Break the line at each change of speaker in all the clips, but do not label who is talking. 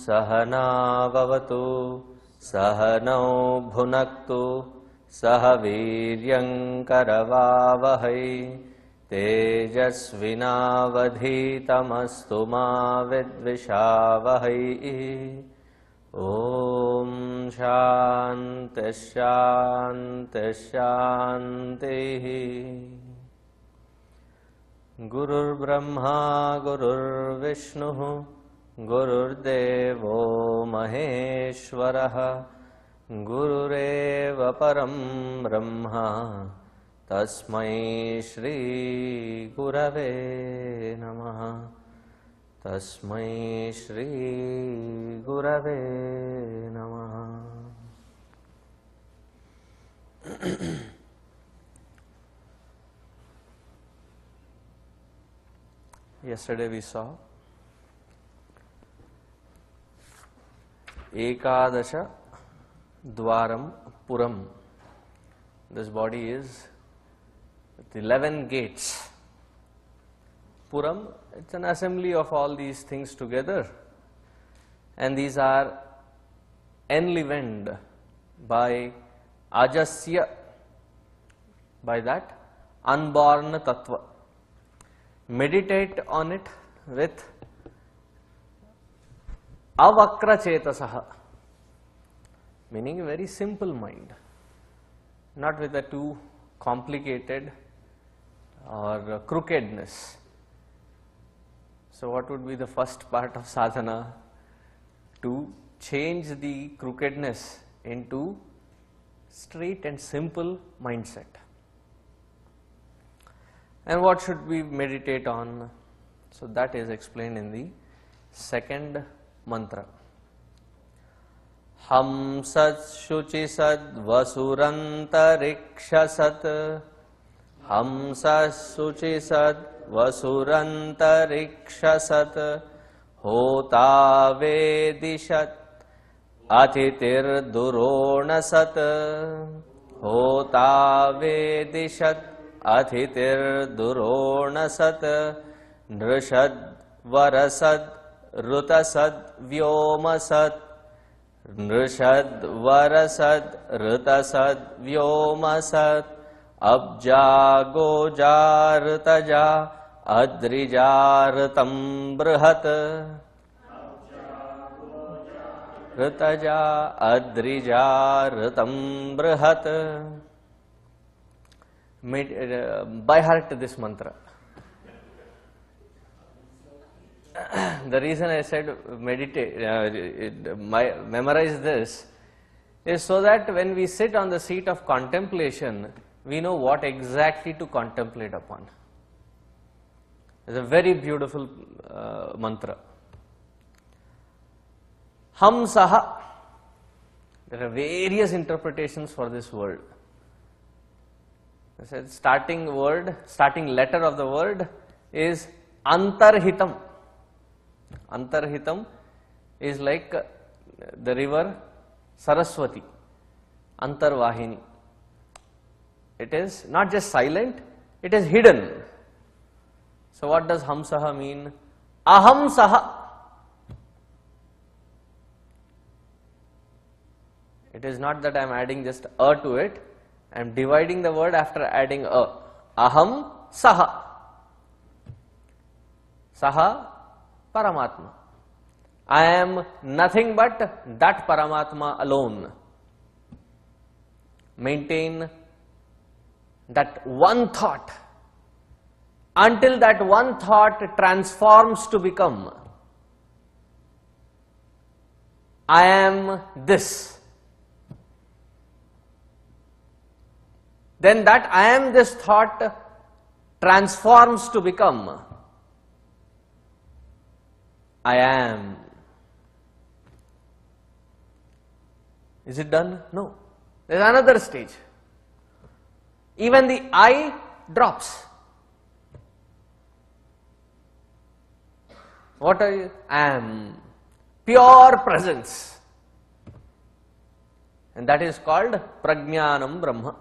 सहनाववतु सहनौ भुनक्तु सह वीर्यङ्करवावहै तेजस्विनावधीतमस्तु मा विद्विषावहै। ॐ शान्तिः शान्तिः शान्तिः। गुरुर्ब्रह्मा गुरुर्विष्णुः गुरुर्देवो महेश्वरः गुरुरेव परं ब्रह्म तस्मै श्री गुरवे नमः। तस्मै श्री गुरवे नमः। Yesterday we saw Ekadasha Dwaram Puram. This body is with 11 gates. Puram, it's an assembly of all these things together, and these are enlivened by Ajasya, by that unborn Tattva. Meditate on it with avakra chetasaha, meaning a very simple mind, not with a too complicated or crookedness. So what would be the first part of sadhana? To change the crookedness into straight and simple mindset. And what should we meditate on? So that is explained in the second mantra. Ham sat shuchi sad vasurantariksha sat. Ham sat shuchi sad vasurantariksha sat. Hota vedishat atitir durona sat. Hota vedishat Athitir durona sat nrishad varasad rutasad vyoma sat. Nrishad varasad rutasad vyoma sat. Abja gojartaja adrijartam brihat. Rutaja adrijartam brihat. By heart this mantra. The reason I said meditate, memorize this, is so that when we sit on the seat of contemplation, we know what exactly to contemplate upon. It's a very beautiful mantra. Ham saha. There are various interpretations for this word. I said starting letter of the word is Antarhitam. Antarhitam is like the river Saraswati, Antarvahini. It is not just silent, it is hidden. So what does Hamsaha mean? Aham Saha. It is not that I am adding just a to it. I am dividing the word after adding a. Aham Saha. Saha Paramatma. I am nothing but that Paramatma alone. Maintain that one thought until that one thought transforms to become I am this. Then that I am this thought transforms to become I am. Is it done? No. There is another stage. Even the I drops. What are you? I am. Pure presence. And that is called Prajnanam Brahma.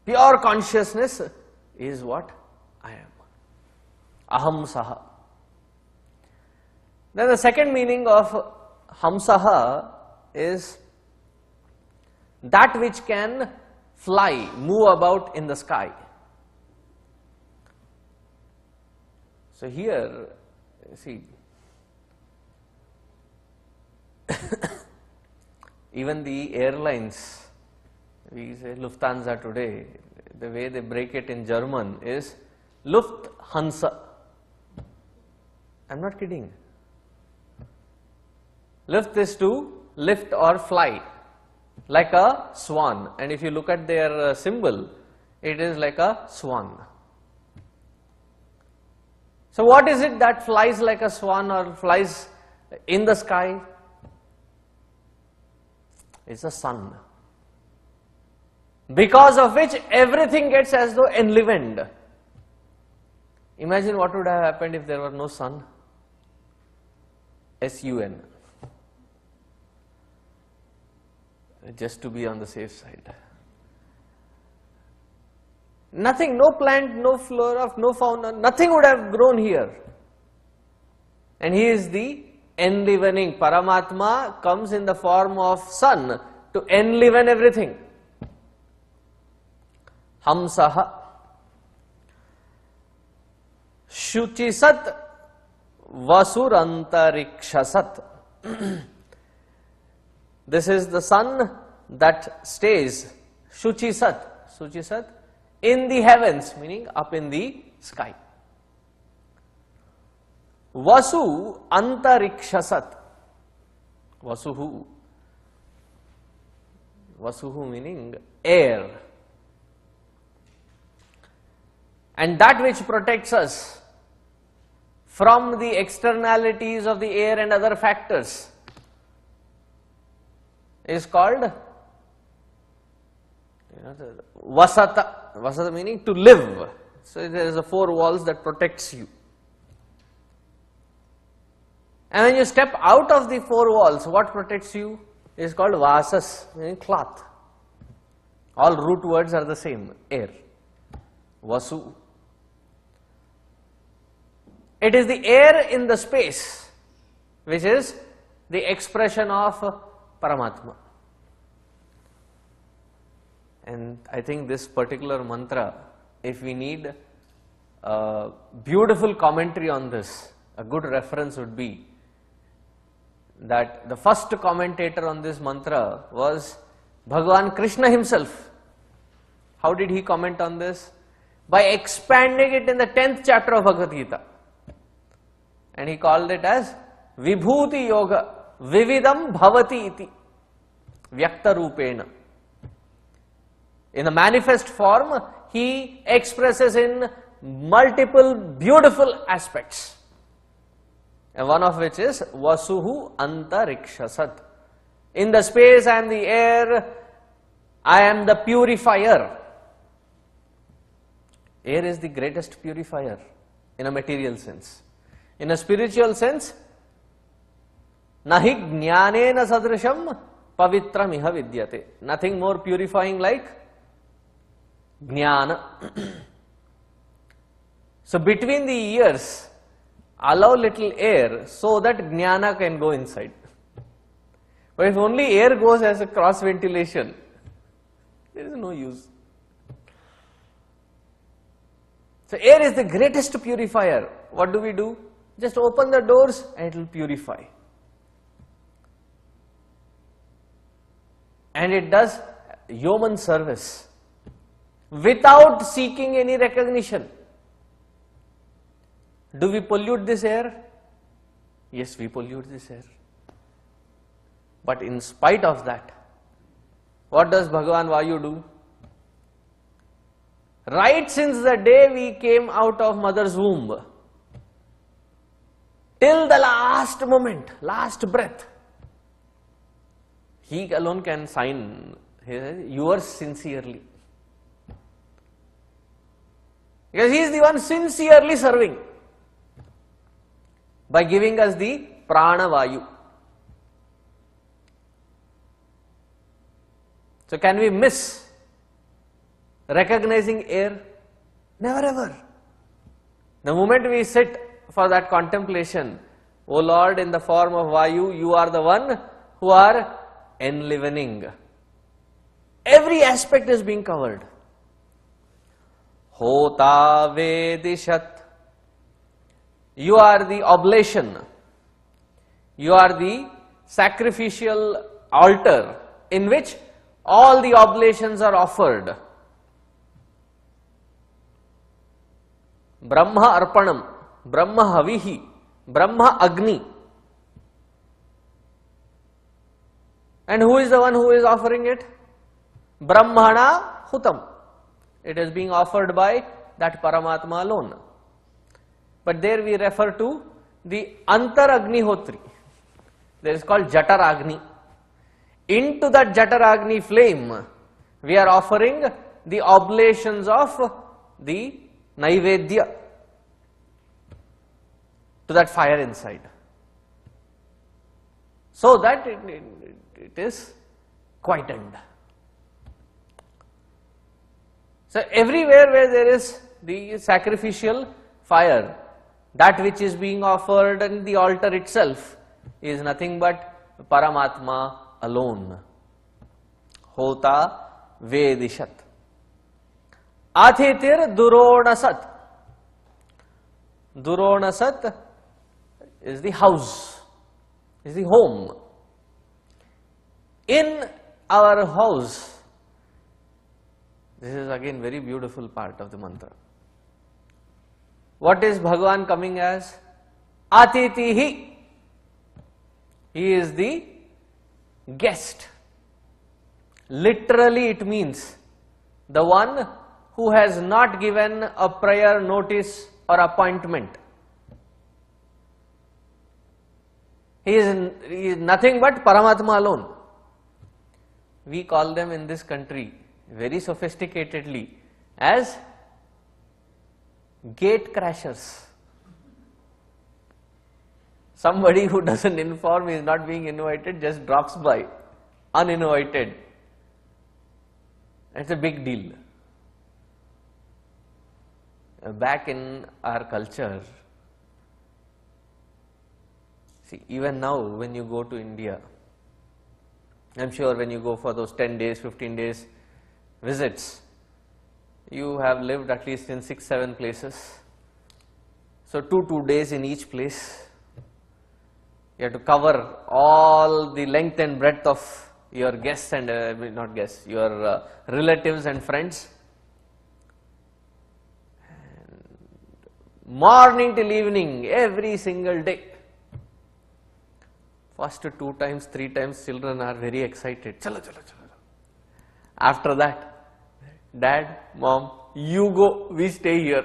Pure consciousness is what I am. Aham Saha. Then the second meaning of Hamsaha is that which can fly, move about in the sky. So here, see, even the airlines, we say Lufthansa today, the way they break it in German is Lufthansa. I'm not kidding. Lift is to lift or fly, like a swan. And if you look at their symbol, it is like a swan. So what is it that flies like a swan or flies in the sky? It's the sun. Because of which everything gets as though enlivened. Imagine what would have happened if there were no sun. S-U-N. Just to be on the safe side. Nothing, no plant, no flora, no fauna, nothing would have grown here. And he is the enlivening. Paramatma comes in the form of sun to enliven everything. Hamsaha. Shuchisat Vasurantarikshasat. This is the sun that stays, Shuchisat, in the heavens, meaning up in the sky. Vasu Antarikshasat. Vasuhu meaning air. And that which protects us from the externalities of the air and other factors is called Vasata. Vasata meaning to live. So there is a four walls that protects you. And when you step out of the four walls, what protects you is called Vasas, meaning cloth. All root words are the same, air. Vasu. It is the air in the space which is the expression of Paramatma. And I think this particular mantra, if we need a beautiful commentary on this, a good reference would be that the first commentator on this mantra was Bhagavan Krishna himself. How did he comment on this? By expanding it in the 10th chapter of Bhagavad Gita. And he called it as Vibhuti Yoga, Vividam Bhavati iti, Vyakta Rupena. In a manifest form, he expresses in multiple beautiful aspects. And one of which is Vasuhu Antarikshasat. In the space and the air, I am the purifier. Air is the greatest purifier in a material sense. In a spiritual sense, Nahi jnanena sadrisham pavitram iha vidyate. Nothing more purifying like jnana. So between the ears, allow little air so that jnana can go inside. But if only air goes as a cross ventilation, there is no use. So air is the greatest purifier. What do? Just open the doors and it will purify. And it does yeoman service without seeking any recognition. Do we pollute this air? Yes, we pollute this air. But in spite of that, what does Bhagavan Vayu do? Right since the day we came out of mother's womb, till the last moment, last breath, he alone can sign yours sincerely. Because he is the one sincerely serving by giving us the prana vayu. So can we miss recognizing air? Never ever. The moment we sit for that contemplation, O Lord, in the form of Vayu, you are the one who are enlivening. Every aspect is being covered. Hota Vedishat. You are the oblation. You are the sacrificial altar in which all the oblations are offered. Brahma Arpanam, Brahma Havihi, Brahma Agni. And who is the one who is offering it? Brahmana Hutam. It is being offered by that Paramatma alone. But there we refer to the Antar Agnihotri. That is called Jatar Agni. Into that Jatar Agni flame, we are offering the oblations of the Naivedya to that fire inside. So that it is quietened. So everywhere where there is the sacrificial fire, that which is being offered in the altar itself is nothing but Paramatma alone. Hota Vedishat. Athitir Duronasat. Duronasat is the house, is the home. In our house, this is again very beautiful part of the mantra. What is Bhagavan coming as? Atitihi. He is the guest. Literally it means the one who has not given a prior notice or appointment. He is nothing but Paramatma alone. We call them in this country very sophisticatedly as gate crashers. Somebody who doesn't inform, is not being invited, just drops by uninvited. It's a big deal. Back in our culture, see, even now when you go to India, I'm sure when you go for those 10 days, 15 days visits, you have lived at least in 6-7 places. So 2 days in each place. You have to cover all the length and breadth of your guests and not guests, your relatives and friends. And morning till evening, every single day. First 2 times, 3 times, children are very excited. Chalo, chalo, chalo. After that, Dad, Mom, you go, we stay here.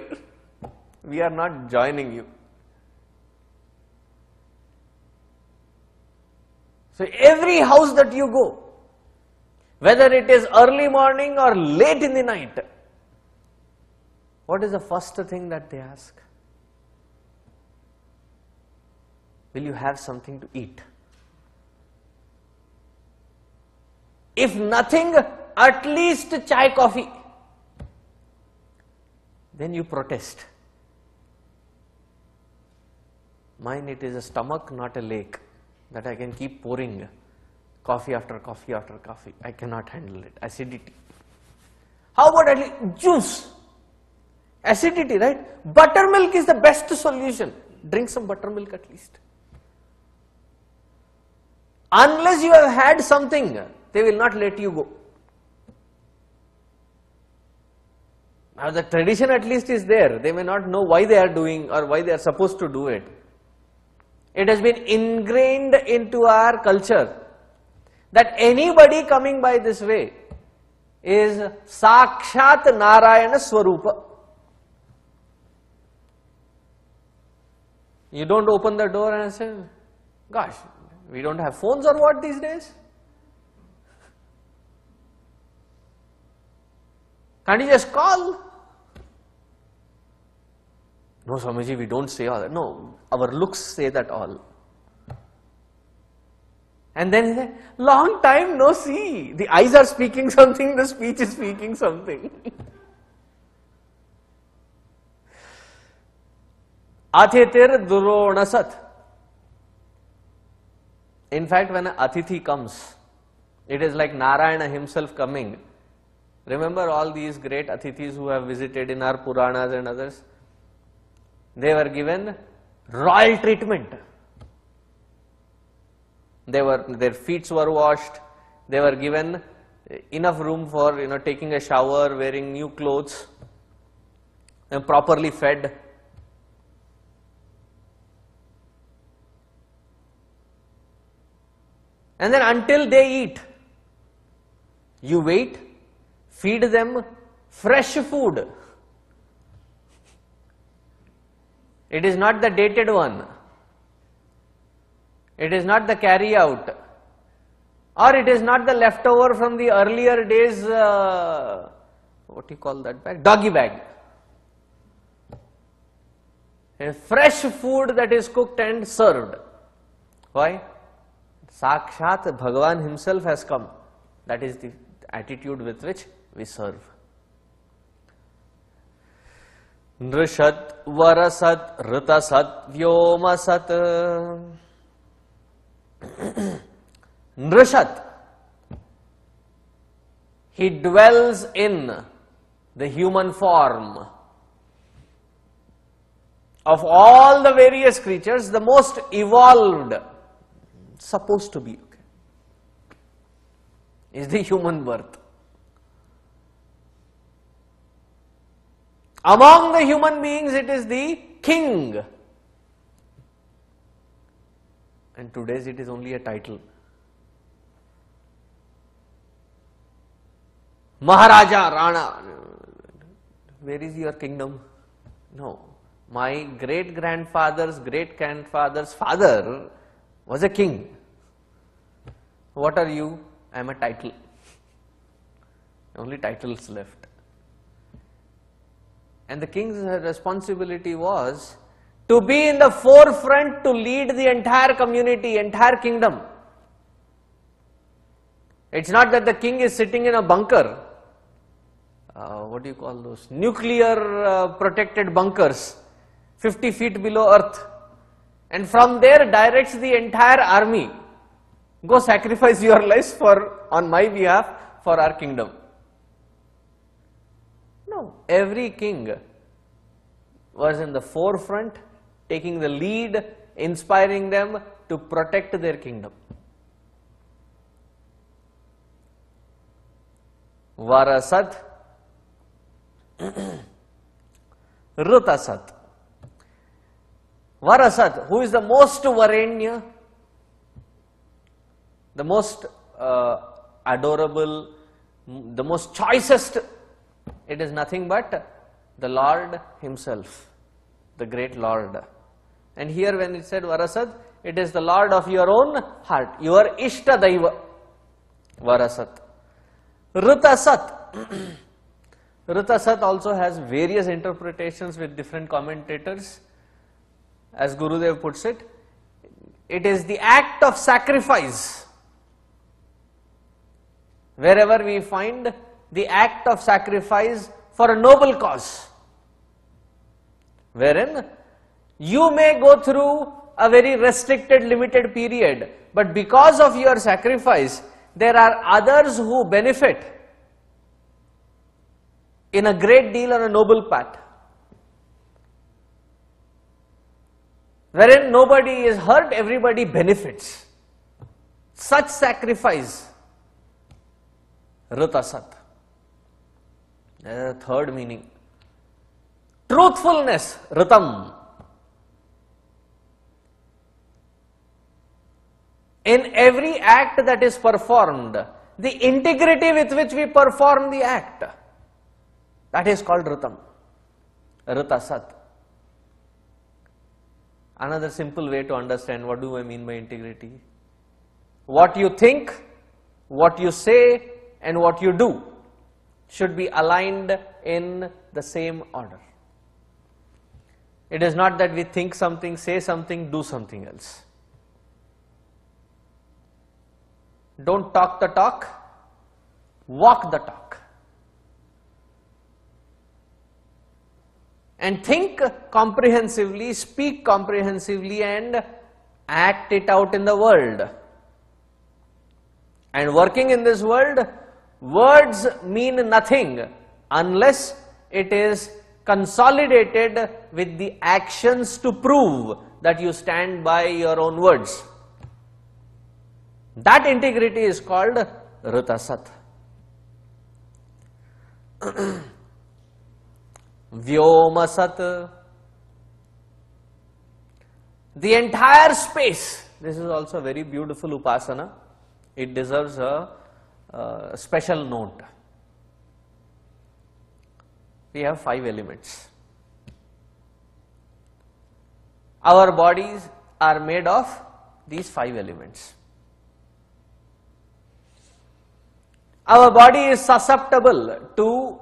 We are not joining you. So every house that you go, whether it is early morning or late in the night, what is the first thing that they ask? Will you have something to eat? If nothing, at least chai, coffee. Then you protest. Mine, it is a stomach, not a lake, that I can keep pouring coffee after coffee after coffee. I cannot handle it. Acidity. How about at least juice? Acidity, right? Buttermilk is the best solution. Drink some buttermilk at least. Unless you have had something, they will not let you go. Now the tradition at least is there. They may not know why they are doing or why they are supposed to do it. It has been ingrained into our culture that anybody coming by this way is Sakshat Narayana Swarupa. You don't open the door and say, gosh, we don't have phones or what these days? Can't you just call? No, Swamiji, we don't say all that. No, our looks say that all. And then he said, long time no see. The eyes are speaking something, the speech is speaking something. Athitir Duronasat. In fact, when an Atithi comes, it is like Narayana himself coming. Remember all these great Atithis who have visited in our Puranas and others? They were given royal treatment. Their feet were washed. They were given enough room for taking a shower, wearing new clothes, and properly fed. And then until they eat, you wait, feed them fresh food. It is not the dated one. It is not the carry out. Or it is not the leftover from the earlier days, what do you call that bag? Doggy bag. A fresh food that is cooked and served. Why? Sakshat Bhagavan himself has come. That is the attitude with which we serve. Nrishat, Varasat, Ritasat, Vyomasat. Nrishat, he dwells in the human form. Of all the various creatures, the most evolved, supposed to be, is the human birth. Among the human beings, it is the king. And today's it is only a title. Maharaja, Rana. Where is your kingdom? No. My great-grandfather's great-grandfather's father was a king. What are you? I am a title. Only titles left. And the king's responsibility was to be in the forefront to lead the entire community, entire kingdom. It's not that the king is sitting in a bunker. What do you call those? Nuclear protected bunkers, 50 feet below earth. And from there directs the entire army. Go sacrifice your lives on my behalf for our kingdom. No, every king was in the forefront, taking the lead, inspiring them to protect their kingdom. Varasat, Rutasat. Varasat, who is the most Varenya, the most adorable, the most choicest, it is nothing but the Lord himself, the great Lord. And here when it said Varasat, it is the Lord of your own heart, your Ishta Daiva, Varasat. Rutasat. Rutasat also has various interpretations with different commentators. As Gurudev puts it, it is the act of sacrifice. Wherever we find the act of sacrifice for a noble cause, wherein you may go through a very restricted, limited period, but because of your sacrifice, there are others who benefit in a great deal on a noble path, wherein nobody is hurt, everybody benefits. Such sacrifice, Rutasat. Third meaning. Truthfulness, Rutam. In every act that is performed, the integrity with which we perform the act, that is called Rutam, Rutasat. Another simple way to understand what do I mean by integrity. What you think, what you say, and what you do should be aligned in the same order. It is not that we think something, say something, do something else. Don't talk the talk, walk the talk. And think comprehensively, speak comprehensively, and act it out in the world. And working in this world, words mean nothing unless it is consolidated with the actions to prove that you stand by your own words. That integrity is called Ritasat. Vyomasat. The entire space, this is also a very beautiful upasana. It deserves a special note. We have 5 elements. Our bodies are made of these 5 elements. Our body is susceptible to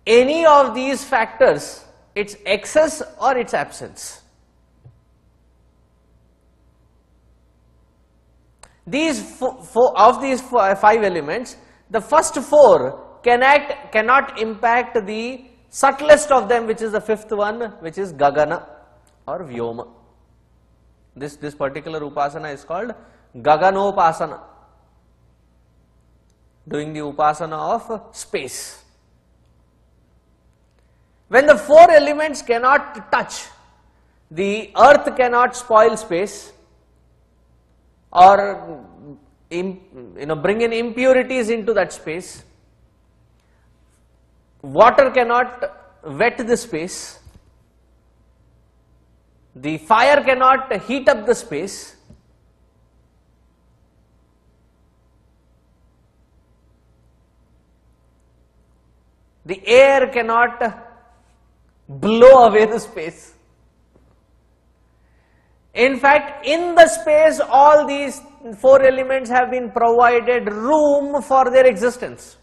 any of these factors, its excess or its absence. These of these 5 elements, the first 4 cannot impact the subtlest of them, which is the 5th one, which is Gagana or Vyoma. This particular upasana is called Gaganopasana, doing the upasana of space. When the 4 elements cannot touch, the earth cannot spoil space or bring in impurities into that space. Water cannot wet the space. The fire cannot heat up the space. The air cannot blow away the space. In fact, in the space, all these 4 elements have been provided room for their existence.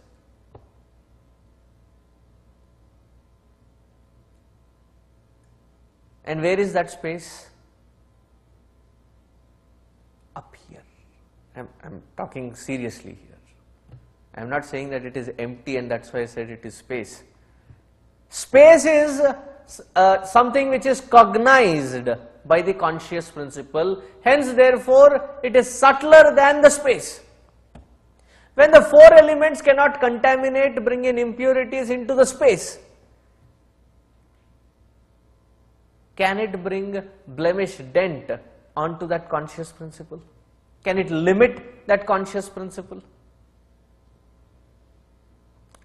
And where is that space? Up here. I'm talking seriously here. I'm not saying that it is empty and that's why I said it is space. Space is something which is cognized by the conscious principle, hence therefore it is subtler than the space. When the 4 elements cannot contaminate, bring in impurities into the space, can it bring blemish, dent onto that conscious principle? Can it limit that conscious principle?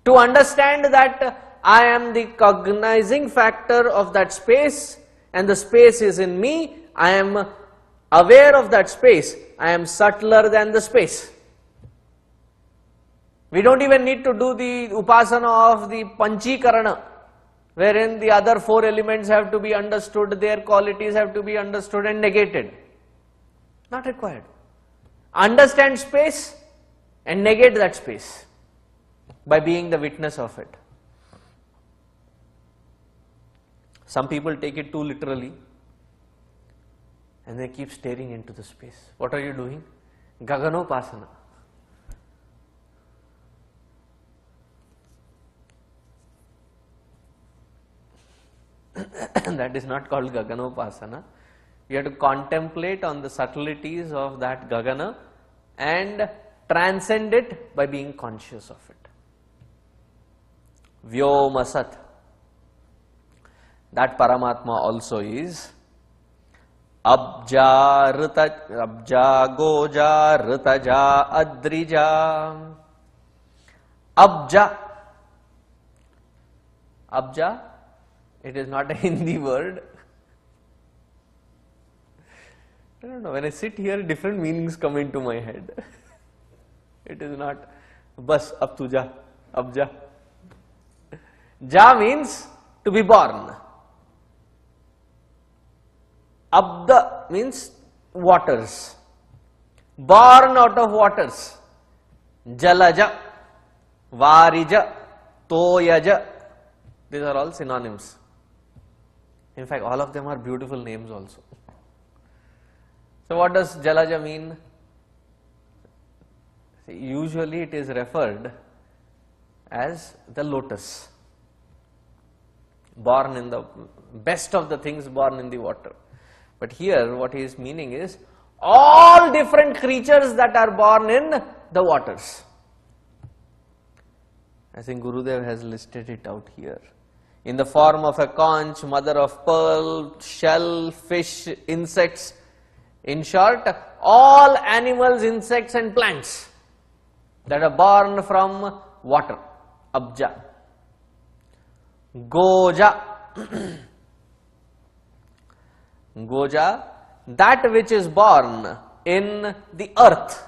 To understand that I am the cognizing factor of that space and the space is in me, I am aware of that space, I am subtler than the space. We don't even need to do the upasana of the Panchikarana, wherein the other 4 elements have to be understood, their qualities have to be understood and negated. Not required. Understand space and negate that space by being the witness of it. Some people take it too literally and they keep staring into the space. What are you doing? Gaganopasana. That is not called Gaganopasana. You have to contemplate on the subtleties of that Gagana and transcend it by being conscious of it. Vyomasat. That Paramatma also is Abja, Goja, Ritaja, Adrija. Abja. Abja, it is not a Hindi word. I don't know, when I sit here, different meanings come into my head. It is not Bas, ab tu ja, Abja. Ja means to be born. Abda means waters, born out of waters. Jalaja, Varija, Toyaja, these are all synonyms. In fact, all of them are beautiful names also. So what does Jalaja mean? Usually it is referred as the lotus, born in the best of the things born in the water. But here what he is meaning is all different creatures that are born in the waters. I think Gurudev has listed it out here. In the form of a conch, mother of pearl, shell, fish, insects. In short, all animals, insects and plants that are born from water. Abja. Goja. Goja, that which is born in the earth.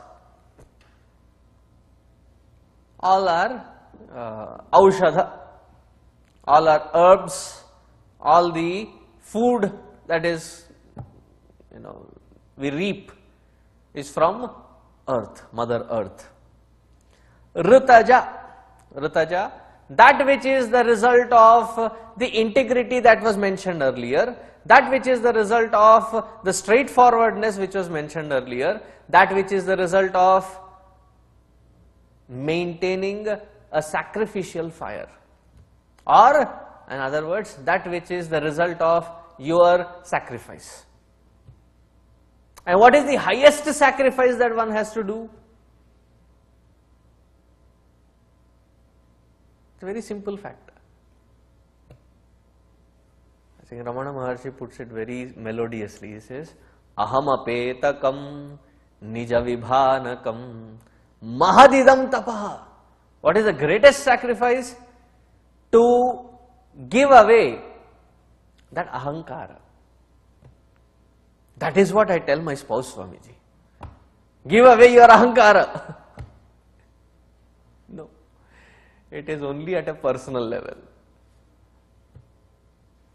All are aushadha. All are herbs, all the food that is, we reap is from earth, Mother Earth. Ritaja, Ritaja, that which is the result of the integrity that was mentioned earlier, that which is the result of the straightforwardness which was mentioned earlier, that which is the result of maintaining a sacrificial fire. Or, in other words, that which is the result of your sacrifice. And what is the highest sacrifice that one has to do? It's a very simple fact. I think Ramana Maharshi puts it very melodiously. He says, Aham apetakam nija vibhanakam mahadidam tapaha. What is the greatest sacrifice? To give away that ahankara. That is what I tell my spouse, Swamiji. Give away your ahankara. No, it is only at a personal level.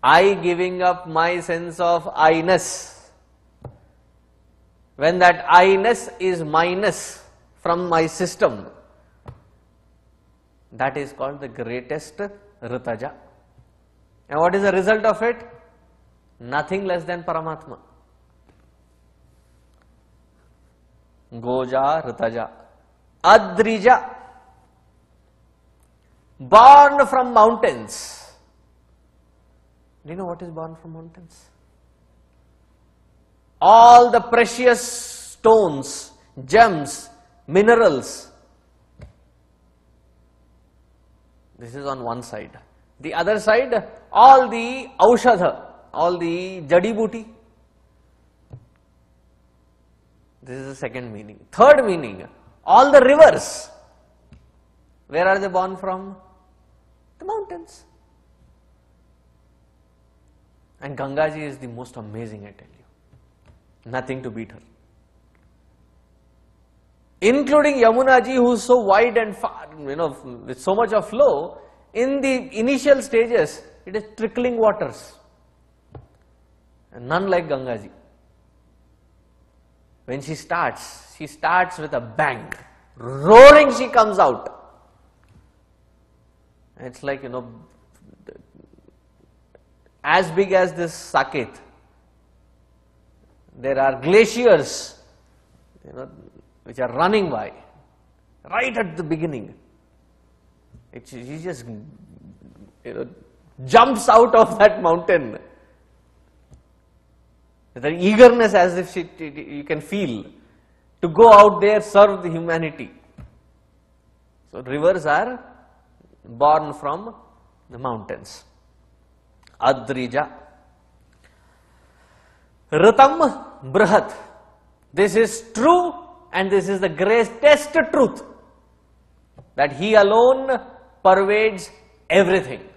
I giving up my sense of I-ness. When that I-ness is minus from my system, that is called the greatest Ritaja. And what is the result of it? Nothing less than Paramatma. Goja, Ritaja. Adrija, born from mountains. Do you know what is born from mountains? All the precious stones, gems, minerals. This is on one side. The other side, all the aushadha, all the jadi booty. This is the second meaning. Third meaning, all the rivers. Where are they born from? The mountains. And Gangaji is the most amazing, I tell you. Nothing to beat her. Including Yamunaji, who is so wide and far, with so much of flow, in the initial stages, it is trickling waters. And none like Gangaji. When she starts with a bang. Roaring she comes out. And it's like, as big as this Saaket. There are glaciers, which are running by, right at the beginning. She just, jumps out of that mountain. The eagerness as if you can feel to go out there, serve the humanity. So rivers are born from the mountains. Adrija. Ritam Brihat. This is true and this is the greatest truth. That he alone pervades everything.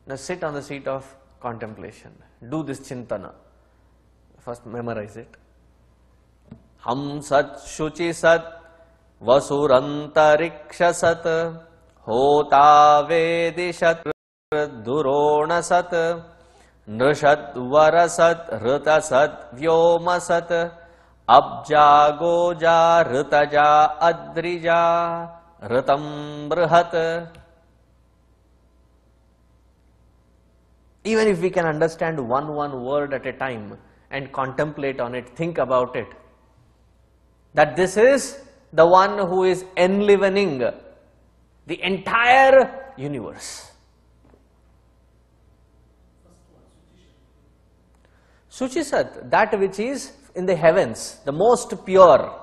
Now sit on the seat of contemplation. Do this chintana. First memorize it. Ham sat shuchi sat vasurantariksha sat hota vedishat durona sat nrishat varasat rita sat vyoma sat abja goja ritaja adrija ritam brihat. Even if we can understand one word at a time and contemplate on it, think about it, that this is the one who is enlivening the entire universe. Shuchisat, that which is in the heavens, the most pure.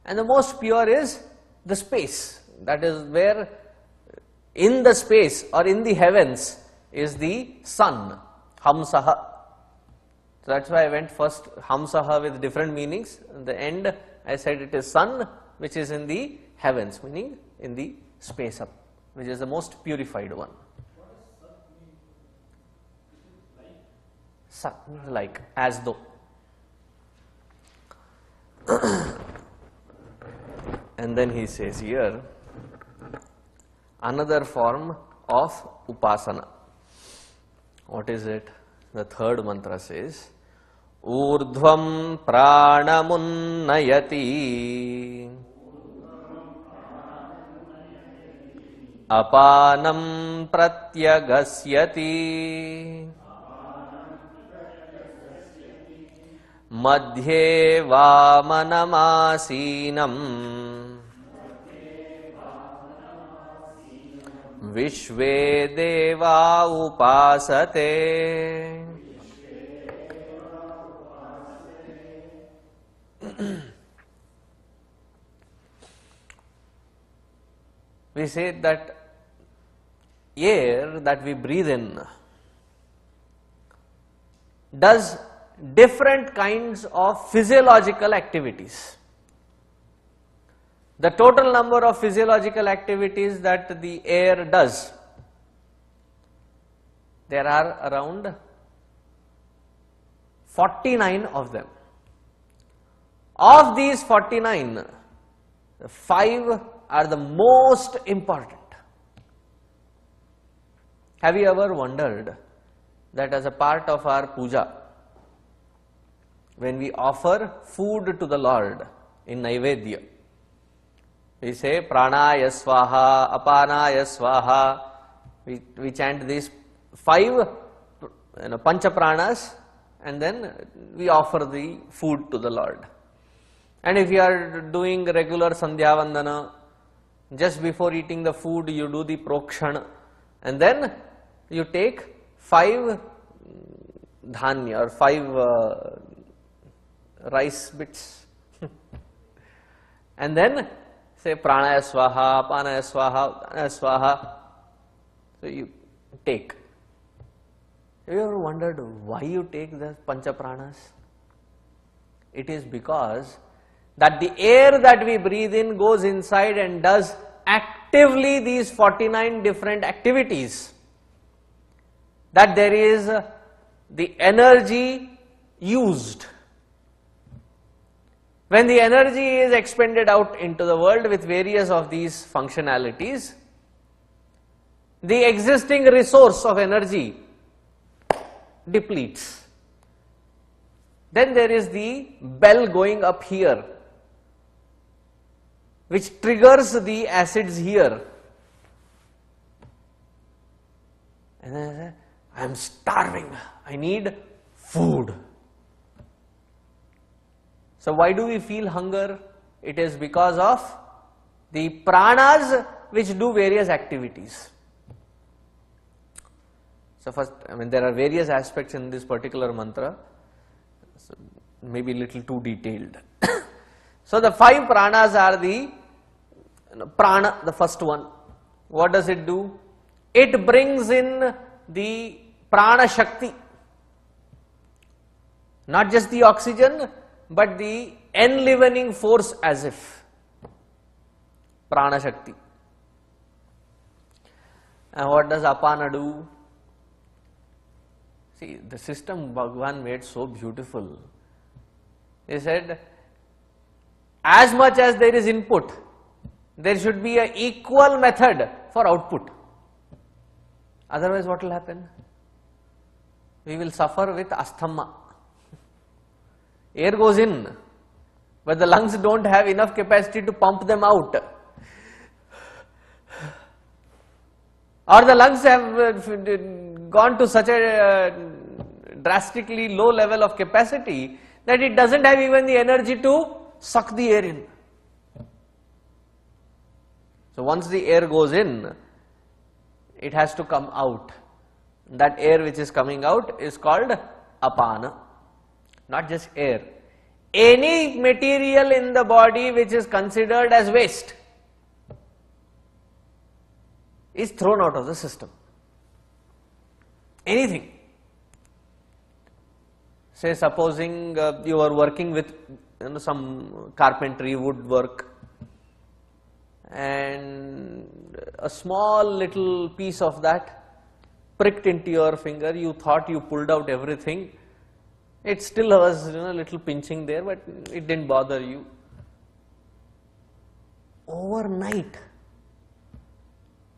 And the most pure is the space. That is where in the space or in the heavens is the sun, Hamsaha. So that's why I went first Hamsaha with different meanings. In the end I said it is sun which is in the heavens, meaning in the space up, which is the most purified one. Sat means like, as though. And then he says here, another form of upasana. What is it? The third mantra says, Urdhvam pranamunnayati apanam pratyagasyati madhye vamanamasinam vishve deva upasate. We say that air that we breathe in does different kinds of physiological activities. The total number of physiological activities that the air does, there are around 49 of them. Of these 49, 5 are the most important. Have you ever wondered that as a part of our puja, when we offer food to the Lord in Naivedya, we say pranaya swaha, apanaya swaha, we chant these 5 pancha pranas, and then we offer the food to the Lord. And if you are doing regular sandhya vandana, just before eating the food you do the prokshana, and then you take 5 dhanya or 5 rice bits and then say pranaya swaha, apanaya swaha, anaya swaha. So you take. Have you ever wondered why you take the pancha pranas? It is because that the air that we breathe in goes inside and does actively these 49 different activities. That there is the energy used. When the energy is expended out into the world with various of these functionalities, the existing resource of energy depletes. Then there is the bell going up here, which triggers the acids here. And then I say, I am starving, I need food. So why do we feel hunger? It is because of the pranas which do various activities. So first, there are various aspects in this particular mantra, so maybe a little too detailed. So the 5 pranas are the prana, the first one. What does it do? It brings in the prana shakti, not just the oxygen, but the enlivening force as if. Prana shakti. And what does apana do? See, the system Bhagavan made so beautiful. He said, as much as there is input, there should be an equal method for output. Otherwise, what will happen? We will suffer with asthma. Air goes in, but the lungs don't have enough capacity to pump them out. Or the lungs have gone to such a drastically low level of capacity that it doesn't have even the energy to suck the air in. So once the air goes in, it has to come out. That air which is coming out is called apana, not just air. Any material in the body which is considered as waste is thrown out of the system. Anything. Say supposing you are working with some carpentry, woodwork, and a small little piece of that pricked into your finger, you thought you pulled out everything. It still was a little pinching there, but it didn't bother you. Overnight,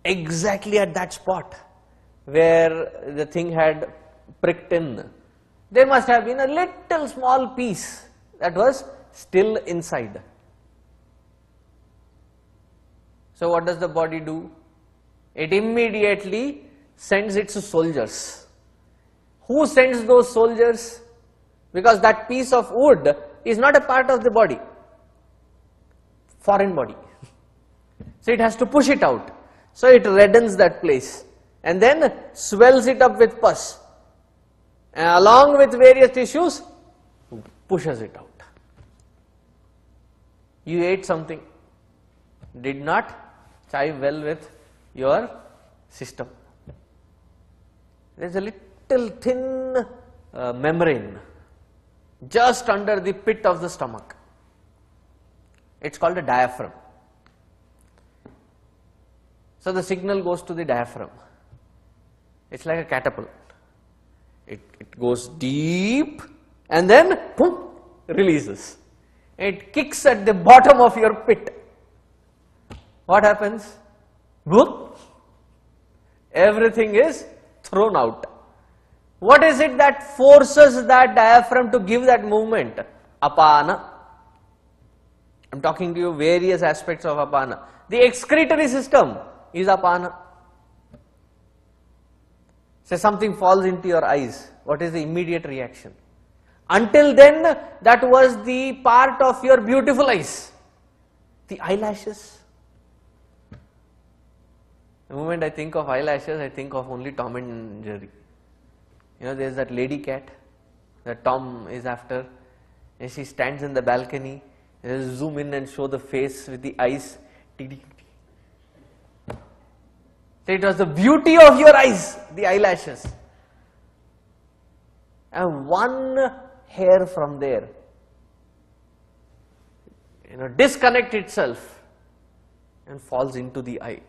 exactly at that spot where the thing had pricked in, there must have been a little small piece that was still inside. So what does the body do? It immediately sends its soldiers. Who sends those soldiers? Because that piece of wood is not a part of the body, foreign body. So it has to push it out. So it reddens that place and then swells it up with pus, and along with various tissues pushes it out. You ate something, did not chive well with your system. There is a little thin membrane just under the pit of the stomach. It's called a diaphragm. So the signal goes to the diaphragm. It's like a catapult. It goes deep and then boom, releases. It kicks at the bottom of your pit. What happens? Boom! Everything is thrown out. What is it that forces that diaphragm to give that movement? Apana. I am talking to you various aspects of apana. The excretory system is apana. Say something falls into your eyes. What is the immediate reaction? Until then, that was the part of your beautiful eyes. The eyelashes. The moment I think of eyelashes, I think of only Tom and Jerry. You know, there is that lady cat that Tom is after, and she stands in the balcony, and they zoom in and show the face with the eyes. So it was the beauty of your eyes, the eyelashes. And one hair from there, disconnect itself and falls into the eye.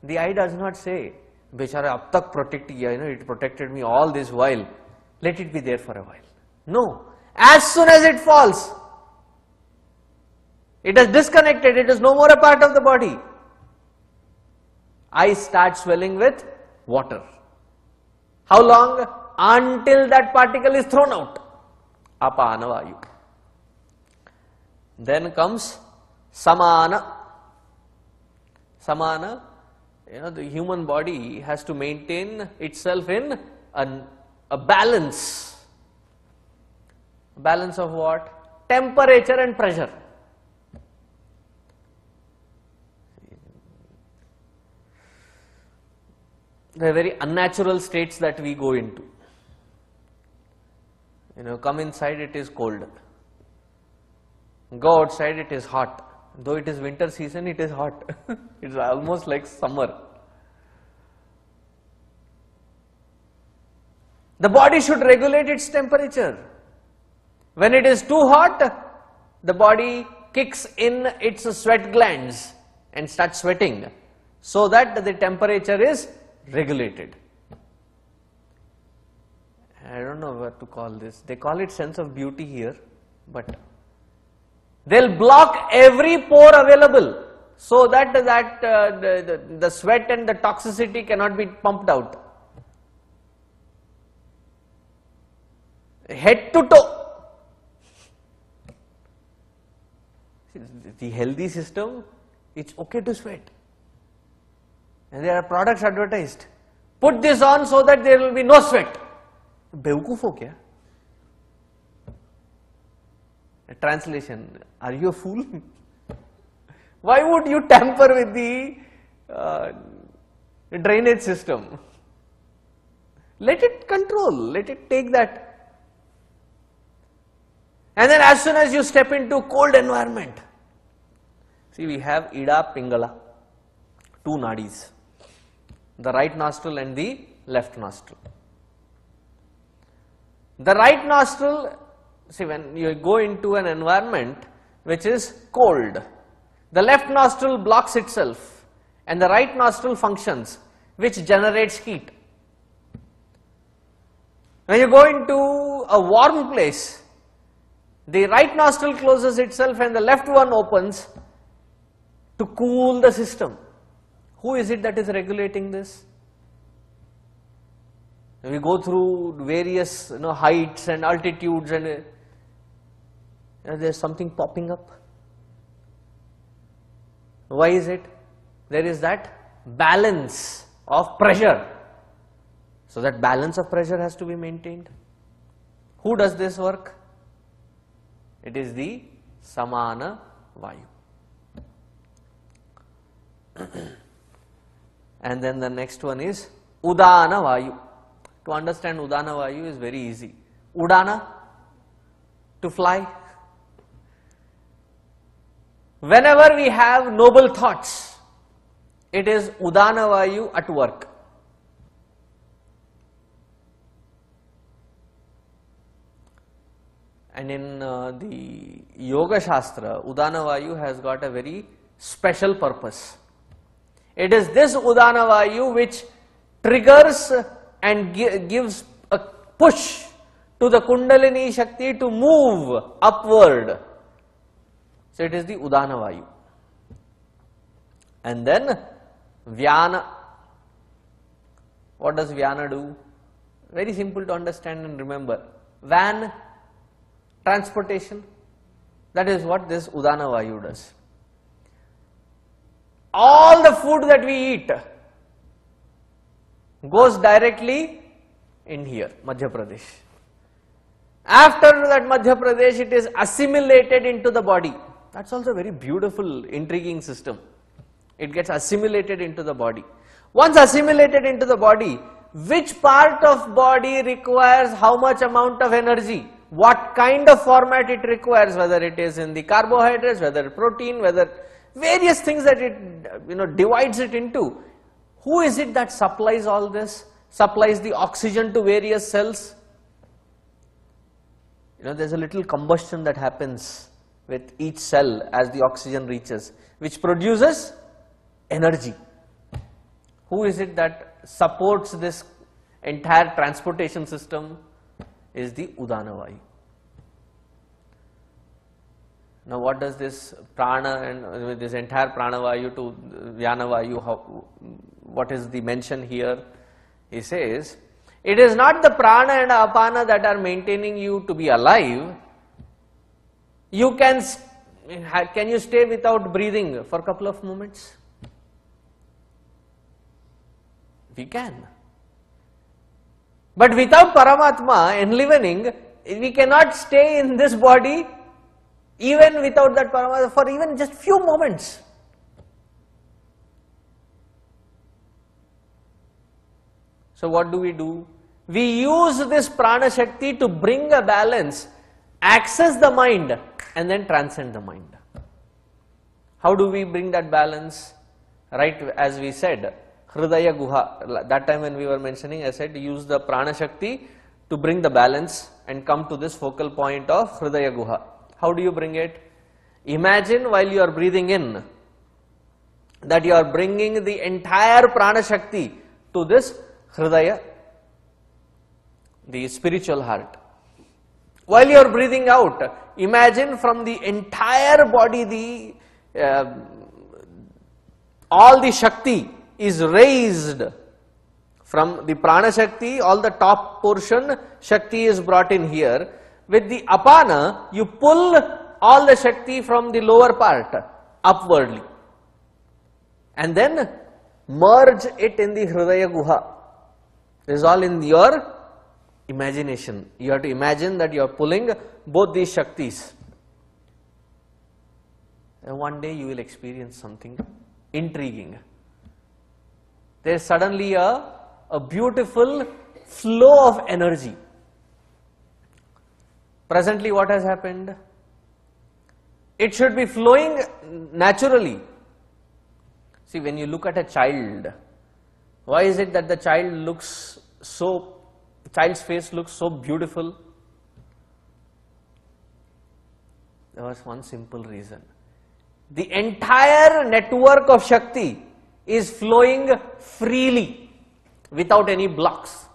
The eye does not say, "Bechara ab tak protect kiya, it protected me all this while. Let it be there for a while." No. As soon as it falls, it is disconnected. It is no more a part of the body. Eye starts swelling with water. How long? Until that particle is thrown out. Apana vayu. Then comes samana. Samana. The human body has to maintain itself in a balance. Balance of what? Temperature and pressure. They are very unnatural states that we go into. Come inside, it is cold. Go outside, it is hot. Though it is winter season, it is hot. It's almost like summer. The body should regulate its temperature. When it is too hot, the body kicks in its sweat glands and starts sweating, so that the temperature is regulated. I don't know what to call this. They call it sense of beauty here, but they'll block every pore available so that the sweat and the toxicity cannot be pumped out. Head to toe. The healthy system, it's okay to sweat. And there are products advertised. Put this on so that there will be no sweat. बेवकूफ हो क्या? Translation: are you a fool? Why would you tamper with the drainage system? Let it control, let it take that. And then as soon as you step into cold environment, see, we have Ida, Pingala, two nadis, the right nostril and the left nostril. The right nostril, see, when you go into an environment which is cold, the left nostril blocks itself and the right nostril functions, which generates heat. When you go into a warm place, the right nostril closes itself and the left one opens to cool the system. Who is it that is regulating this? We go through various heights and altitudes, and there's something popping up. Why is it? There is that balance of pressure. So that balance of pressure has to be maintained. Who does this work? It is the Samana Vayu. And then the next one is Udana Vayu. To understand Udana Vayu is very easy. Udana, to fly. Whenever we have noble thoughts, it is Udana Vayu at work. And in the Yoga Shastra, Udana Vayu has got a very special purpose. It is this Udana Vayu which triggers and gives a push to the Kundalini Shakti to move upward. So it is the Udana Vayu. And then Vyana. What does Vyana do? Very simple to understand and remember. Van, transportation. That is what this Udana Vayu does. All the food that we eat goes directly in here, Madhya Pradesh. After that Madhya Pradesh, it is assimilated into the body. That's also a very beautiful, intriguing system. It gets assimilated into the body. Once assimilated into the body, which part of body requires how much amount of energy? What kind of format it requires, whether it is in the carbohydrates, whether protein, whether various things that it divides it into. Who is it that supplies all this? Supplies the oxygen to various cells? There's a little combustion that happens with each cell as the oxygen reaches, which produces energy. Who is it that supports this entire transportation system? Is the Udana Vayu. Now what does this prana and this entire prana vayu to Vyana Vayu, what is the mention here? He says, it is not the prana and apana that are maintaining you to be alive. You can you stay without breathing for a couple of moments? We can. But without Paramatma enlivening, we cannot stay in this body even without that Paramatma for even just few moments. So what do? We use this prana shakti to bring a balance, access the mind and then transcend the mind. How do we bring that balance? Right, as we said, Hridaya Guha, that time when we were mentioning, I said use the prana shakti to bring the balance and come to this focal point of Hridaya Guha. How do you bring it? Imagine while you are breathing in that you are bringing the entire prana shakti to this Hridaya, the spiritual heart. While you are breathing out, imagine from the entire body all the Shakti is raised. From the Prana Shakti, all the top portion Shakti is brought in here. With the Apana, you pull all the Shakti from the lower part upwardly. And then merge it in the Hridaya Guha. This is all in your imagination. You have to imagine that you are pulling both these Shaktis. And one day you will experience something intriguing. There is suddenly a beautiful flow of energy. Presently what has happened? It should be flowing naturally. See, when you look at a child, why is it that the child's face looks so beautiful? There was one simple reason. The entire network of Shakti is flowing freely without any blocks.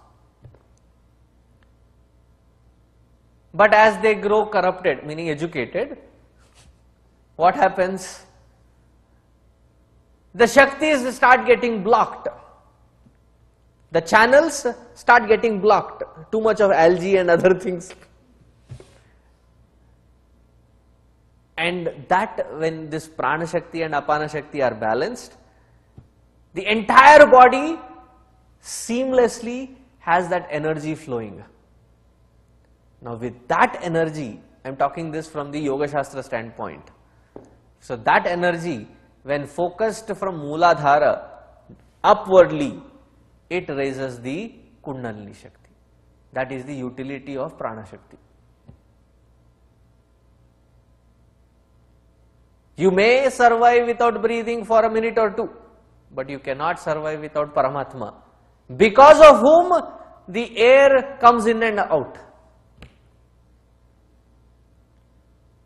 But as they grow corrupted, meaning educated, what happens? The Shaktis start getting blocked. The channels start getting blocked. Too much of algae and other things. And that, when this Prana Shakti and Apana Shakti are balanced, the entire body seamlessly has that energy flowing. Now with that energy, I am talking this from the Yoga Shastra standpoint. So that energy, when focused from Mooladhara upwardly, it raises the Kundalini Shakti. That is the utility of Prana Shakti. You may survive without breathing for a minute or two, but you cannot survive without Paramatma, because of whom the air comes in and out.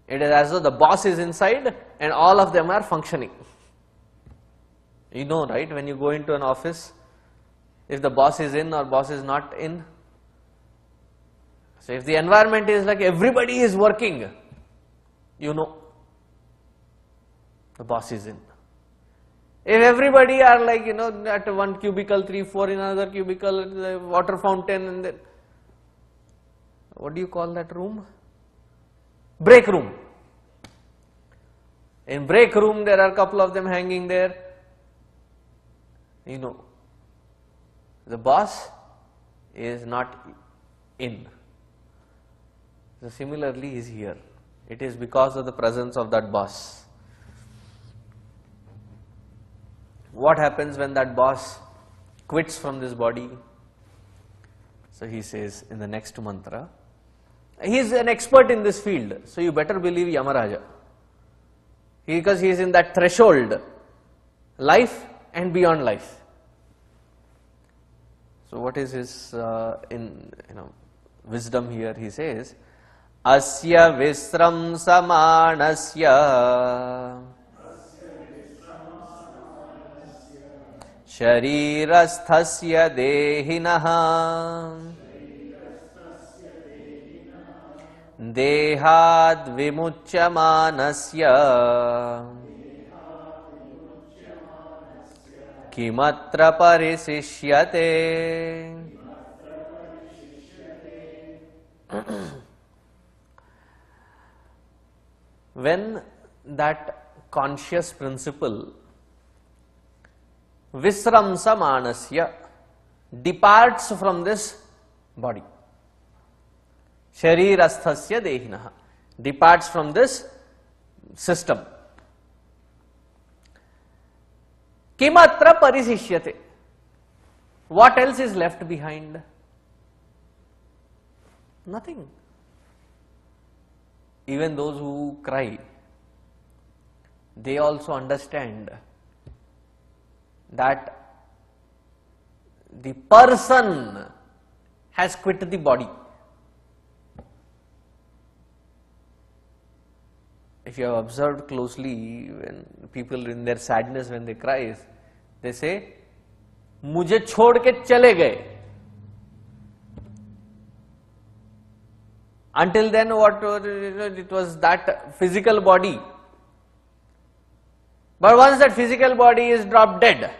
It is as though the boss is inside and all of them are functioning. You know, right, when you go into an office, if the boss is in or boss is not in. So if the environment is like everybody is working, you know the boss is in. If everybody are like, you know, at one cubicle, 3, 4 in another cubicle, the water fountain, and then, what do you call that room? Break room. In break room, there are a couple of them hanging there. You know, the boss is not in. So similarly, he is here. It is because of the presence of that boss. What happens when that boss quits from this body? So he says in the next mantra, he is an expert in this field, so you better believe Yamaraja. Because he is in that threshold, life and beyond life. So what is his wisdom here? He says, Asya visram samanasya sharirasthasya dehinaha Dehad vimucyamanasya kimatra parisishyate. When that conscious principle, visramsa manasya, departs from this body, sharirasthasya dehinaha, departs from this system, kimatra parisishyate, what else is left behind? Nothing. Even those who cry, they also understand that the person has quit the body. If you have observed closely, when people in their sadness, when they cry, they say, "Mujhe chhod ke chale gaye." Until then, what it was that physical body. But once that physical body is dropped dead,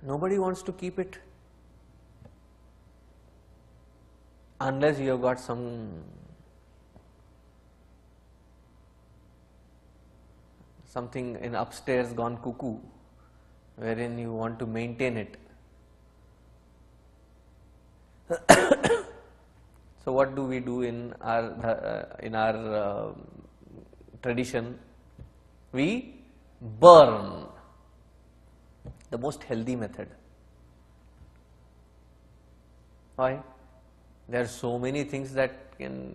nobody wants to keep it. Unless you have got something in upstairs gone cuckoo, wherein you want to maintain it. So what do we do in our tradition? We burn. the most healthy method. Why? There are so many things that can,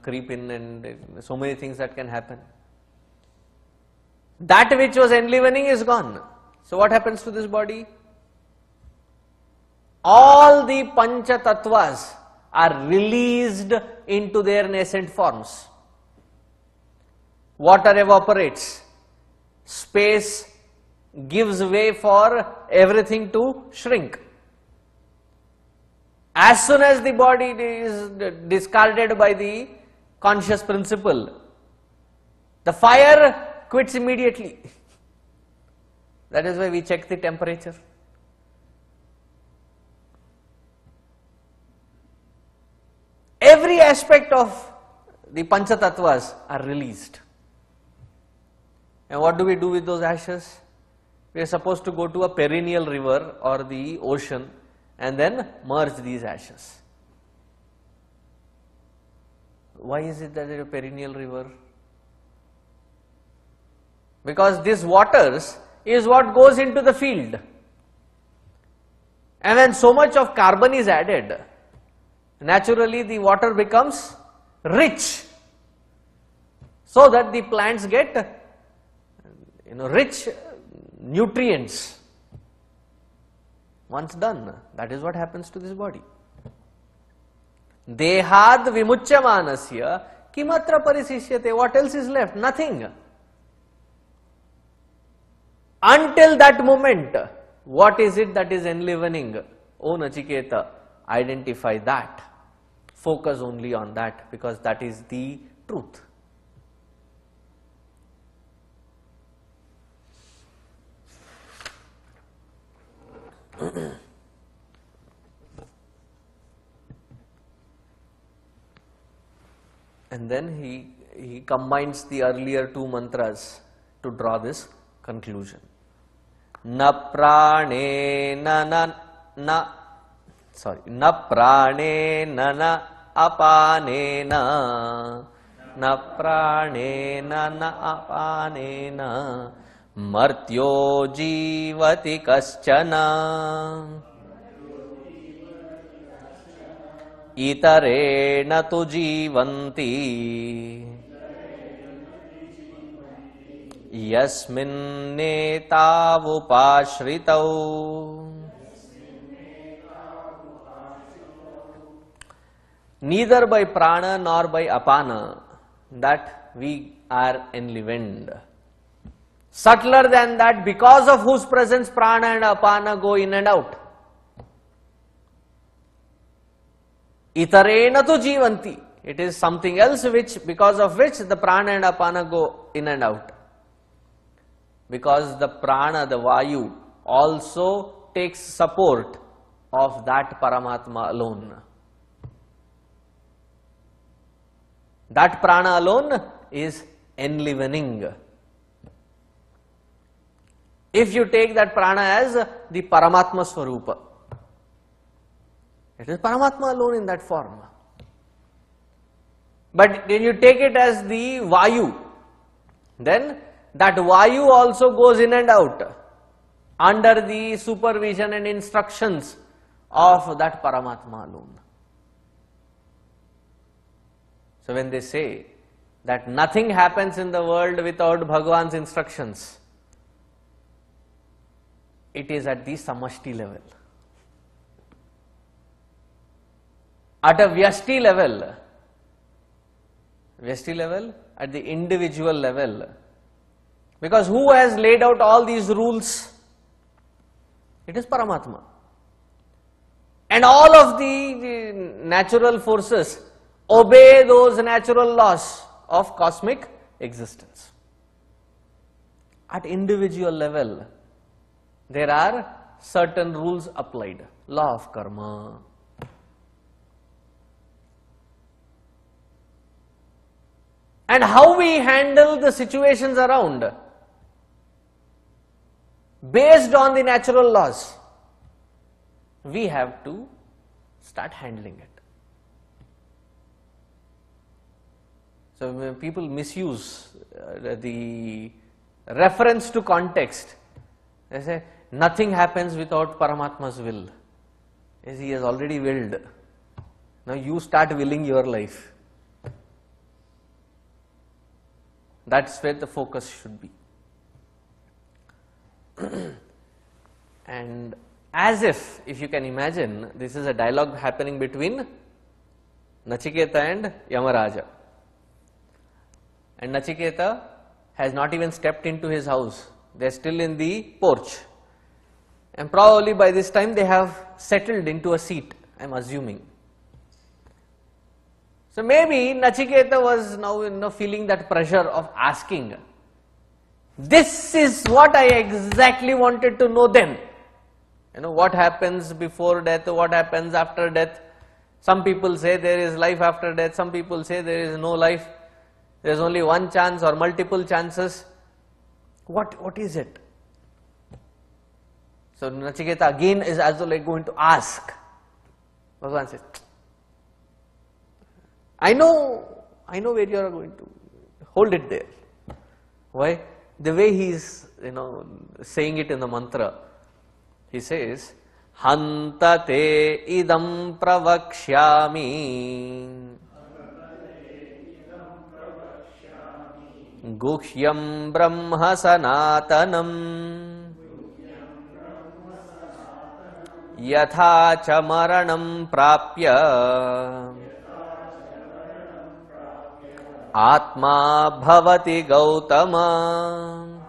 creep in, and so many things that can happen. That which was enlivening is gone. So what happens to this body? All the pancha tattvas are released into their nascent forms. Water evaporates. Space gives way for everything to shrink. As soon as the body is discarded by the conscious principle, the fire quits immediately. That is why we check the temperature. Every aspect of the pancha tattvas are released. And what do we do with those ashes? We are supposed to go to a perennial river or the ocean and then merge these ashes. Why is it that it is a perennial river? Because this waters is what goes into the field. And when so much of carbon is added, naturally the water becomes rich, so that the plants get rich nutrients. Once done, that is what happens to this body. Dehad vimucyamanasya kimatra parisishyate. What else is left? Nothing. Until that moment, what is it that is enlivening? O Nachiketa, identify that. Focus only on that, because that is the truth. And then he combines the earlier two mantras to draw this conclusion. Na prane na prane na apane na prane na apane na martyo jivati kaschana itarena tu jivanti yasmin netavupashritau. Neither by prana nor by apana that we are enlivened. Subtler than that, because of whose presence prana and apana go in and out. Itarena tu jivanti. It is something else because of which the prana and apana go in and out. Because the prana, the vayu, also takes support of that Paramatma alone. That prana alone is enlivening. If you take that prana as the Paramatma Swarupa, it is Paramatma alone in that form. But when you take it as the Vayu, then that Vayu also goes in and out under the supervision and instructions of that Paramatma alone. So when they say that nothing happens in the world without Bhagavan's instructions, it is at the samashti level. At a vyashti level, at the individual level, because who has laid out all these rules? It is Paramatma. And all of the natural forces obey those natural laws of cosmic existence. At individual level, there are certain rules applied. Law of karma. And how we handle the situations around, based on the natural laws, we have to start handling it. So when people misuse the reference to context, they say, nothing happens without Paramatma's will. As he has already willed. Now you start willing your life. That's where the focus should be. And as if you can imagine, this is a dialogue happening between Nachiketa and Yamaraja. And Nachiketa has not even stepped into his house. They are still in the porch. And probably by this time they have settled into a seat, I am assuming. So maybe Nachiketa was now feeling that pressure of asking. This is what I exactly wanted to know then. What happens before death, what happens after death. Some people say there is life after death, some people say there is no life. There is only one chance or multiple chances. What is it? So Nachiketa again is as though like going to ask. Bhagavan says, I know where you are going to. Hold it there. Why? The way he is, saying it in the mantra, he says, Hantate idam pravakshyami Guhyam brahma sanatanam Yatha cha maranam prapya Atma bhavati Gautama.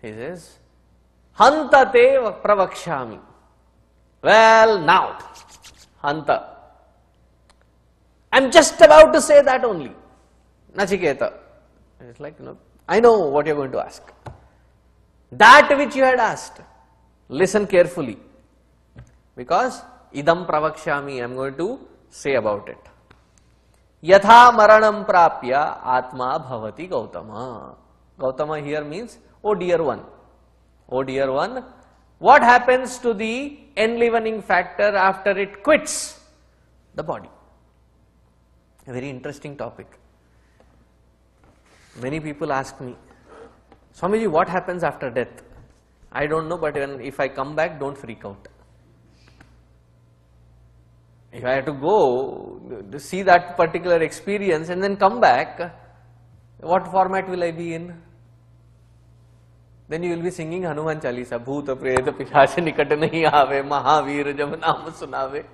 He says, Hantate pravakshami. Well, now, Hanta. I'm just about to say that only. Nachiketa. It's like, I know what you're going to ask. That which you had asked. Listen carefully. Because, idam pravakshami, I'm going to say about it. Yatha maranam prapya atma bhavati Gautama. Gautama here means, oh dear one. Oh dear one, what happens to the enlivening factor after it quits the body? A very interesting topic. Many people ask me, Swamiji, what happens after death? I don't know, but if I come back, don't freak out. If I have to go to see that particular experience and then come back, what format will I be in? Then you will be singing Hanuman Chalisa, Bhoot Preta Pichase Nikat Nahi Aave, Mahavir Jab Naam Sunave.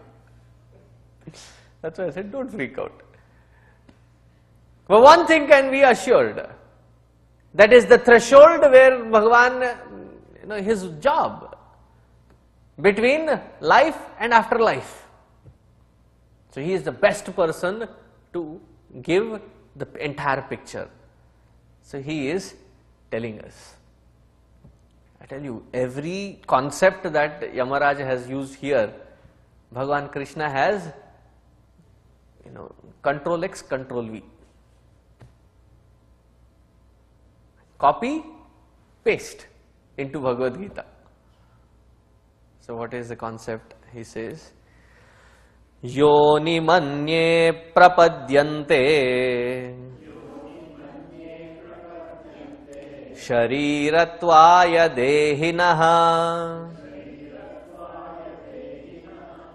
That's why I said, don't freak out. But one thing can be assured, that is the threshold where Bhagavan, his job between life and afterlife. So he is the best person to give the entire picture. So he is telling us. I tell you, every concept that Yamaraja has used here, Bhagavan Krishna has, control X, control V. Copy, paste into Bhagavad Gita. So what is the concept? He says, Yoni manye prapadyante Sharirattvaya dehinaha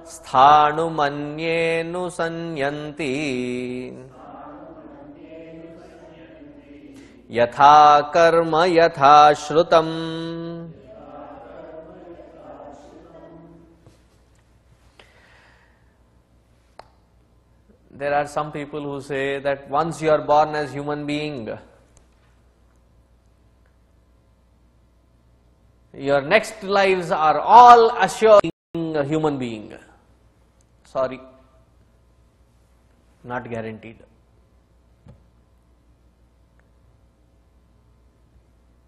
Sthanu manyenu sanyanti Yatha karma yatha shrutam. There are some people who say that once you are born as human being, your next lives are all assured being a human being. Sorry, not guaranteed.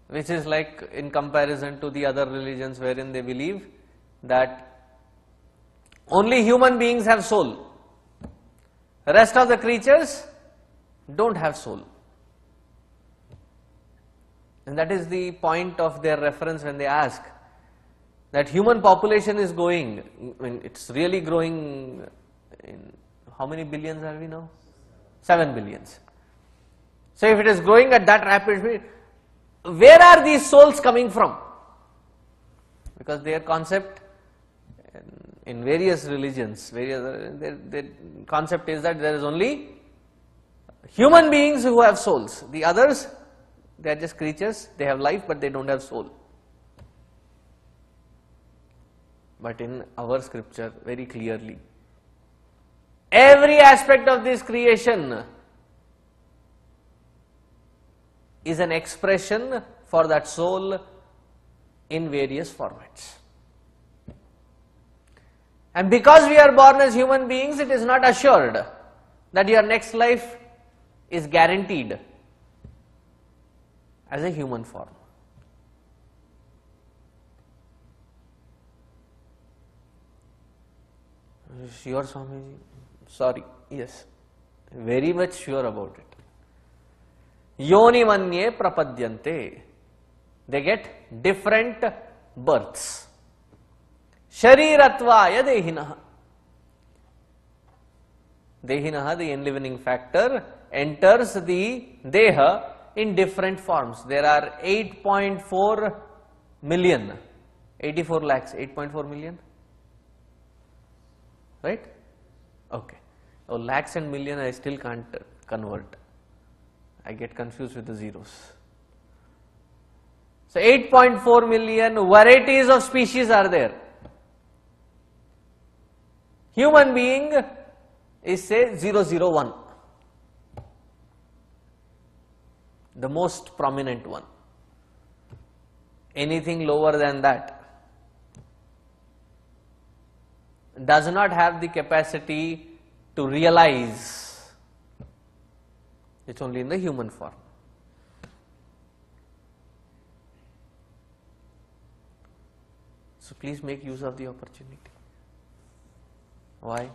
Which is like in comparison to the other religions wherein they believe that only human beings have soul. The rest of the creatures don't have soul. And that is the point of their reference when they ask that human population is going, it's really growing in, how many billions are we now? 7 billions. So if it is growing at that rapid speed, where are these souls coming from? Because their concept in various religions, their concept is that there is only human beings who have souls. The others, they are just creatures, they have life but they don't have soul. But in our scripture, very clearly, every aspect of this creation is an expression for that soul in various formats. And because we are born as human beings, it is not assured that your next life is guaranteed as a human form. Sure, Swamiji? Sorry, yes, very much sure about it. Yoni manye prapadyante. They get different births. Sharirattvaya dehinaha. Dehinaha, the enlivening factor, enters the deha in different forms. There are 8.4 million, 84 lakhs, 8.4 million, right? Okay. Oh, lakhs and million I still can't convert. I get confused with the zeros. So 8.4 million varieties of species are there. Human being is say 001, the most prominent one. Anything lower than that does not have the capacity to realize. It's only in the human form. So please make use of the opportunity. Why?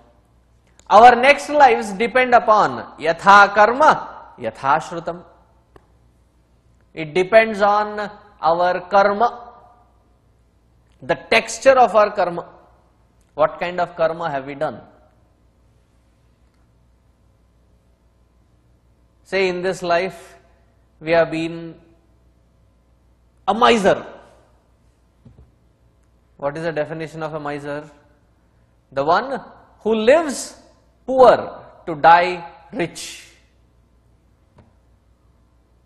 Our next lives depend upon yatha karma, yatha shrutam. It depends on our karma, the texture of our karma. What kind of karma have we done? Say in this life we have been a miser. What is the definition of a miser? The one who lives poor to die rich.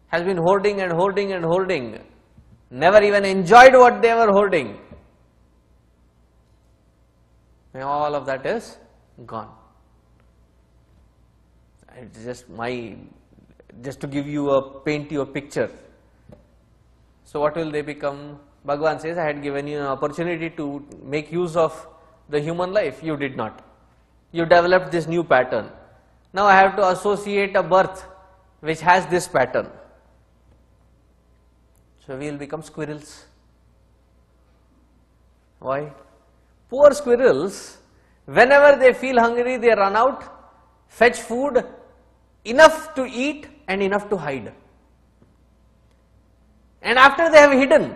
Has been hoarding and hoarding and hoarding, never even enjoyed what they were hoarding. And all of that is gone. It's just to give you paint you a picture. So what will they become? Bhagavan says, I had given you an opportunity to make use of the human life. You did not. You developed this new pattern. Now I have to associate a birth which has this pattern. So we will become squirrels. Why? Poor squirrels, whenever they feel hungry, they run out, fetch food, enough to eat and enough to hide. And after they have hidden,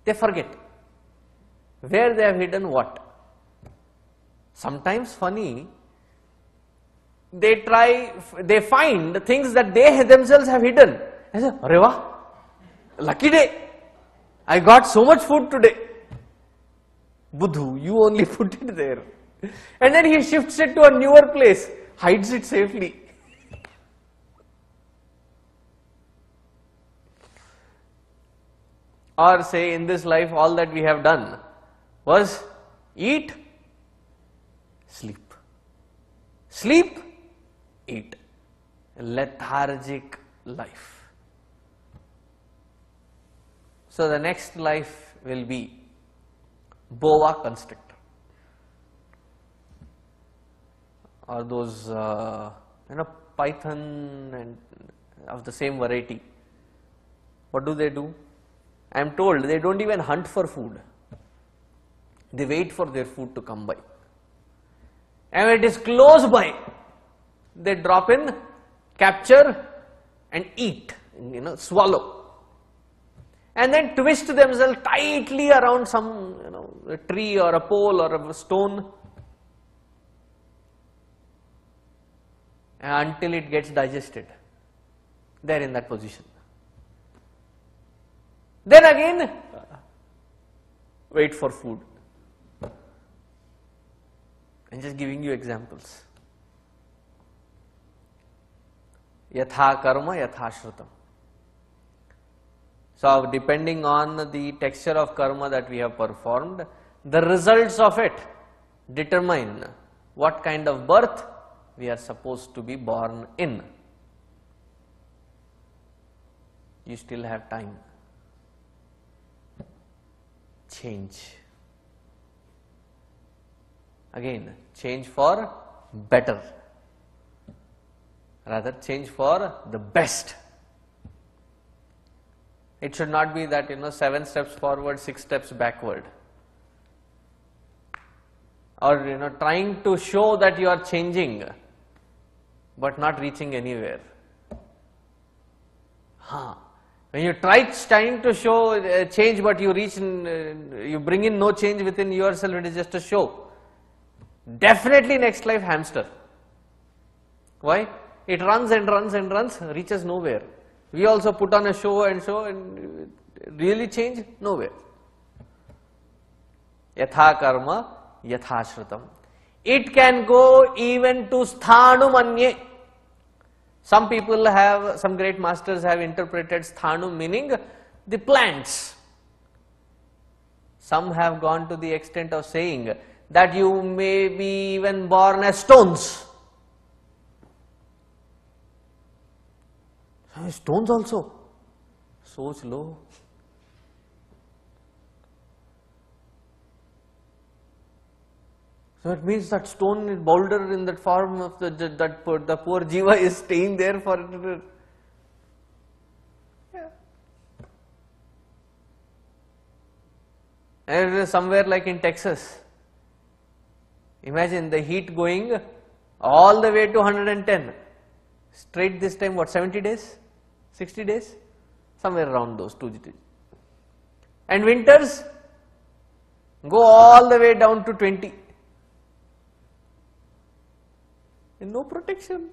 they forget where they have hidden what. Sometimes funny, they find things that they themselves have hidden. I say, "Arey wah, lucky day, I got so much food today." Buddhu, you only put it there. And then he shifts it to a newer place, hides it safely. Or say in this life all that we have done was eat, sleep. Sleep, eat. Lethargic life. So the next life will be boa constrictor, or those python and of the same variety. What do? I am told they don't even hunt for food. They wait for their food to come by. And when it is close by, they drop in, capture and eat, swallow. And then twist themselves tightly around some a tree or a pole or a stone until it gets digested. They are in that position. Then again, wait for food. I'm just giving you examples. Yatha karma, yatha shrutam. So, depending on the texture of karma that we have performed, the results of it determine what kind of birth we are supposed to be born in. You still have time. Change. Again, change for better. Rather, change for the best. It should not be that 7 steps forward, 6 steps backward. Or trying to show that you are changing, but not reaching anywhere. When you trying to show change, but you you bring in no change within yourself, it is just a show. Definitely next life hamster. Why? It runs and runs and runs, reaches nowhere. We also put on a show and really change? Nowhere. Yatha karma, yatha shrutam. It can go even to sthanu manye. Some people have, some great masters have interpreted sthanu meaning the plants. Some have gone to the extent of saying that you may be even born as stones. Stones also, so slow. So it means that stone is boulder in that form of the poor jiva is staying there for. Yeah. And it is somewhere like in Texas. Imagine the heat going all the way to 110. Straight this time, what, 70 days? 60 days? Somewhere around those 2 days. And winters go all the way down to 20. And no protection.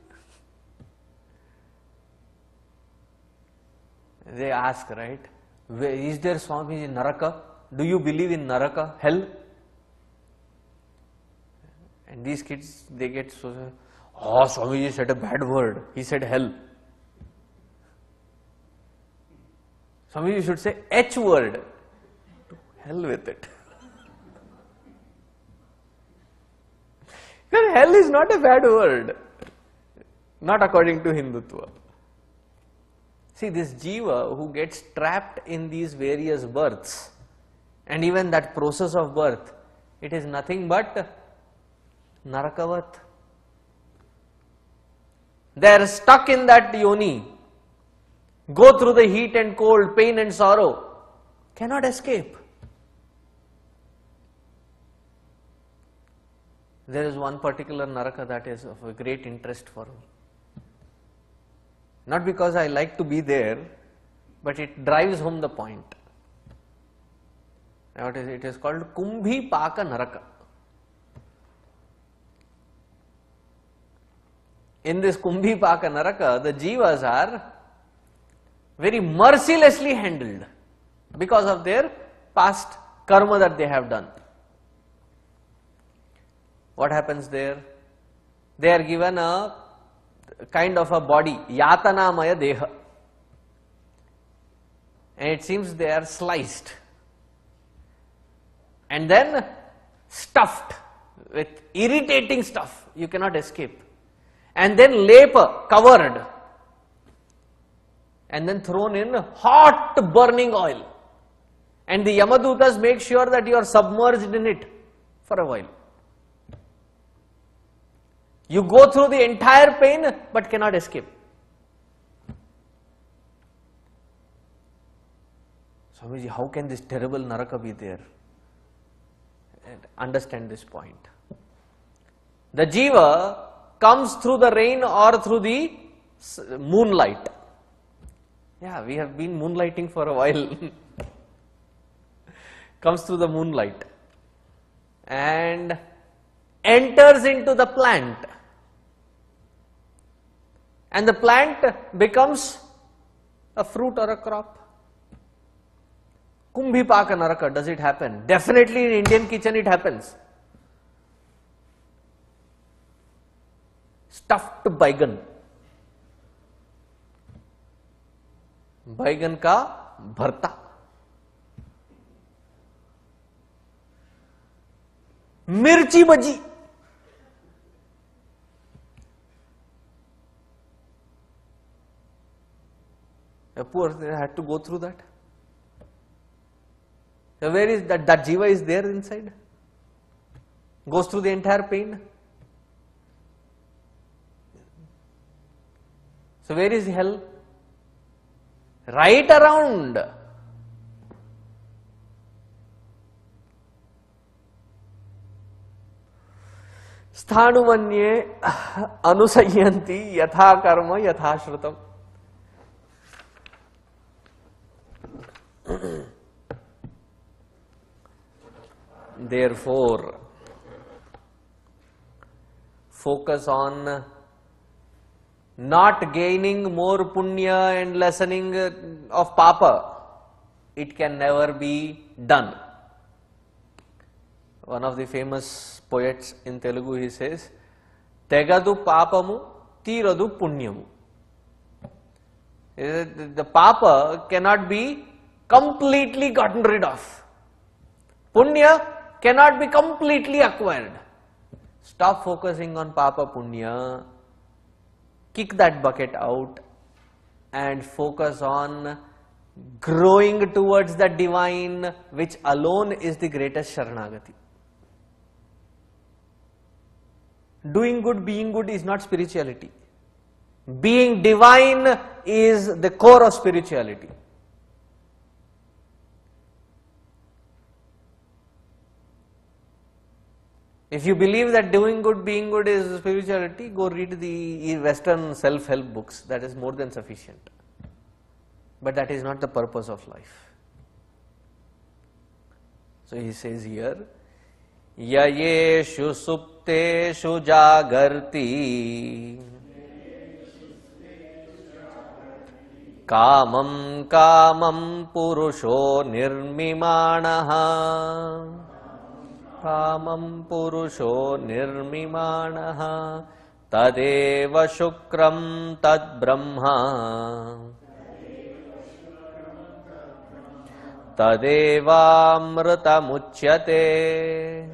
They ask, right? Is there Swami in Naraka? Do you believe in Naraka, hell? And these kids, they get so, oh, Swamiji said a bad word. He said hell. Swamiji should say H word. Hell with it. Because hell is not a bad word. Not according to Hindutva. See, this jiva who gets trapped in these various births, and even that process of birth, it is nothing but narakavat. They are stuck in that yoni, go through the heat and cold, pain and sorrow, cannot escape. There is one particular naraka that is of a great interest for me. Not because I like to be there, but it drives home the point. What is it? It is called Kumbhi Paka Naraka. In this Kumbhi Paka Naraka, the jivas are very mercilessly handled because of their past karma that they have done. What happens there? They are given a kind of a body, yatanamaya deha, and it seems they are sliced and then stuffed with irritating stuff, you cannot escape, and then lepa, covered, and then thrown in hot burning oil, and the Yamadutas make sure that you are submerged in it for a while. You go through the entire pain but cannot escape. Swamiji, how can this terrible naraka be there? Understand this point. The jiva comes through the rain or through the moonlight. Yeah, we have been moonlighting for a while. Comes through the moonlight and enters into the plant. And the plant becomes a fruit or a crop. Kumbhipaka Naraka, does it happen? Definitely in Indian kitchen it happens. Stuffed baigan. Baigan ka bharta. Mirchi bhaji. A poor had to go through that. So where is that? That jiva is there inside. Goes through the entire pain. So where is hell? Right around. Sthanumanye anusayanti yatha karma yatha shrutam. Therefore, focus on not gaining more punya and lessening of papa. It can never be done. One of the famous poets in Telugu, he says, Tegadu papamu, tiradu punyamu. The papa cannot be completely gotten rid of. Punya cannot be completely acquired. Stop focusing on papa punya, kick that bucket out and focus on growing towards the divine, which alone is the greatest Sharanagati. Doing good, being good is not spirituality. Being divine is the core of spirituality. If you believe that doing good, being good is spirituality, go read the Western self-help books. That is more than sufficient. But that is not the purpose of life. So he says here, Yayeshu supteshu jagarti kamam kamam purusho nirmimanaha kamam purusho nirmimanaha tadeva shukram tad brahma tadevamritamuchyate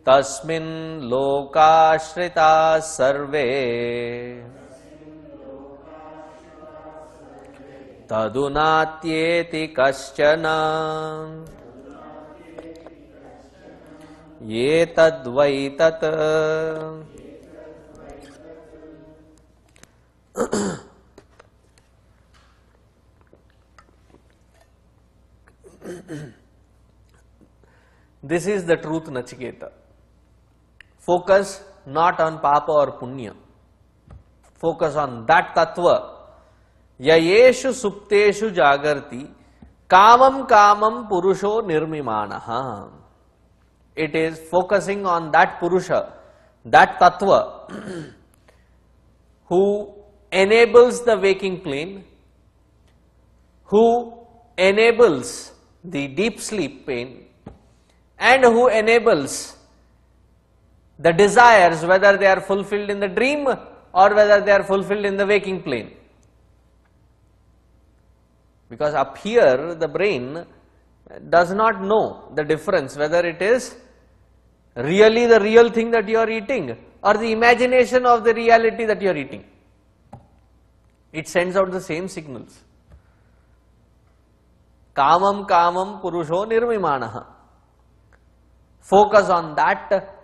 tasmin lokashrita sarve tadunatyeti kaschana ye tadvai tat. This is the truth, Nachiketa. Focus not on papa or punya. Focus on that tattva. Yayeshu supteshu jagarti kamam kamam purusho nirmimanaha. It is focusing on that purusha, that tattva, who enables the waking plane, who enables the deep sleep pain, and who enables the desires, whether they are fulfilled in the dream or whether they are fulfilled in the waking plane. Because up here the brain does not know the difference whether it is really the real thing that you are eating or the imagination of the reality that you are eating. It sends out the same signals. Kamam kamam purusho nirmimanaha. Focus on that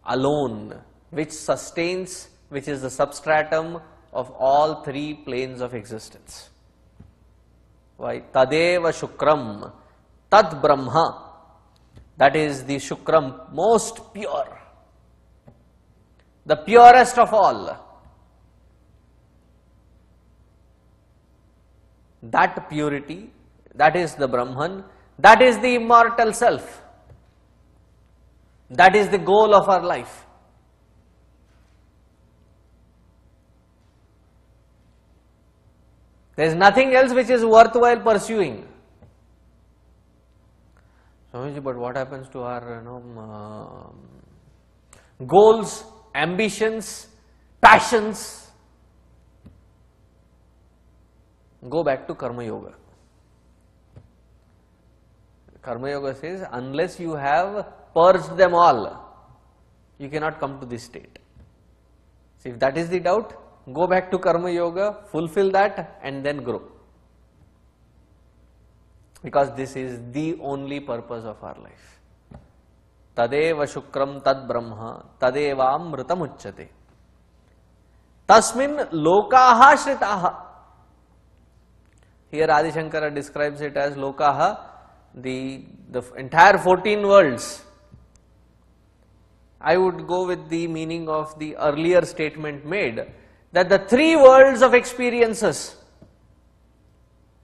alone, which sustains, which is the substratum of all three planes of existence. Why? Tadeva shukram, tad brahma. That is the shukram, most pure, the purest of all. That purity, that is the Brahman, that is the immortal self. That is the goal of our life. There is nothing else which is worthwhile pursuing. Swamiji, but what happens to our goals, ambitions, passions? Go back to Karma Yoga. Karma Yoga says, unless you have purged them all, you cannot come to this state. So if that is the doubt, go back to Karma Yoga, fulfill that and then grow. Because this is the only purpose of our life. Tadeva shukram tad brahma tadeva amritam uchyate. Tasmin lokaha shritaha. Here Adi Shankara describes it as lokaha, the entire 14 worlds. I would go with the meaning of the earlier statement made, that the 3 worlds of experiences,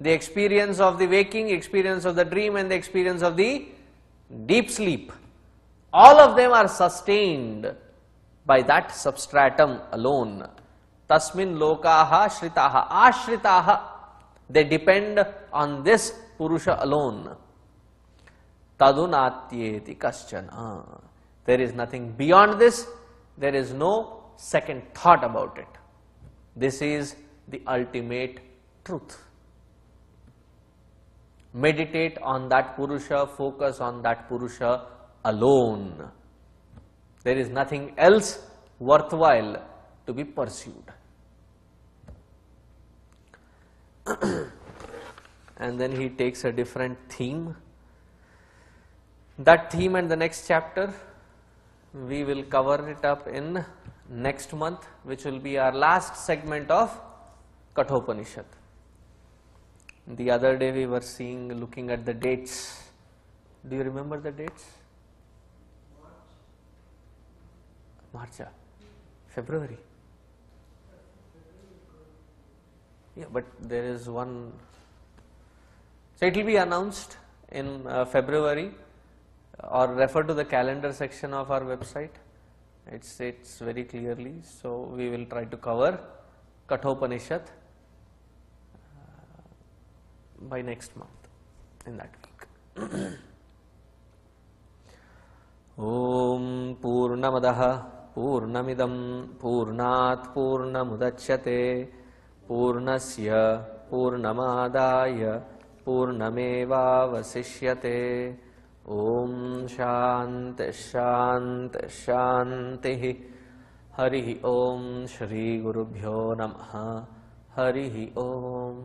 the experience of the waking, experience of the dream and the experience of the deep sleep, all of them are sustained by that substratum alone. Tasmin lokaha shritaha, ashritaha, they depend on this Purusha alone. Tadunatyeti kaschana. There is nothing beyond this, there is no second thought about it. This is the ultimate truth. Meditate on that Purusha, focus on that Purusha alone. There is nothing else worthwhile to be pursued. And then he takes a different theme. That theme and the next chapter, we will cover it up in next month, which will be our last segment of Kathopanishad. The other day we were looking at the dates. Do you remember the dates? March, February. Yeah, but there is one. So it will be announced in February, or refer to the calendar section of our website. It states very clearly. So we will try to cover Kathopanishad by next month, in that week. Om Purnamadaha Purnamidam Purnat Purnamudachyate Purnasya Purnamadaya Purnameva Vasishyate. Om Shanti Shanti Shanti. Harihi Om Shri Gurubhyo Namaha. Harihi Om.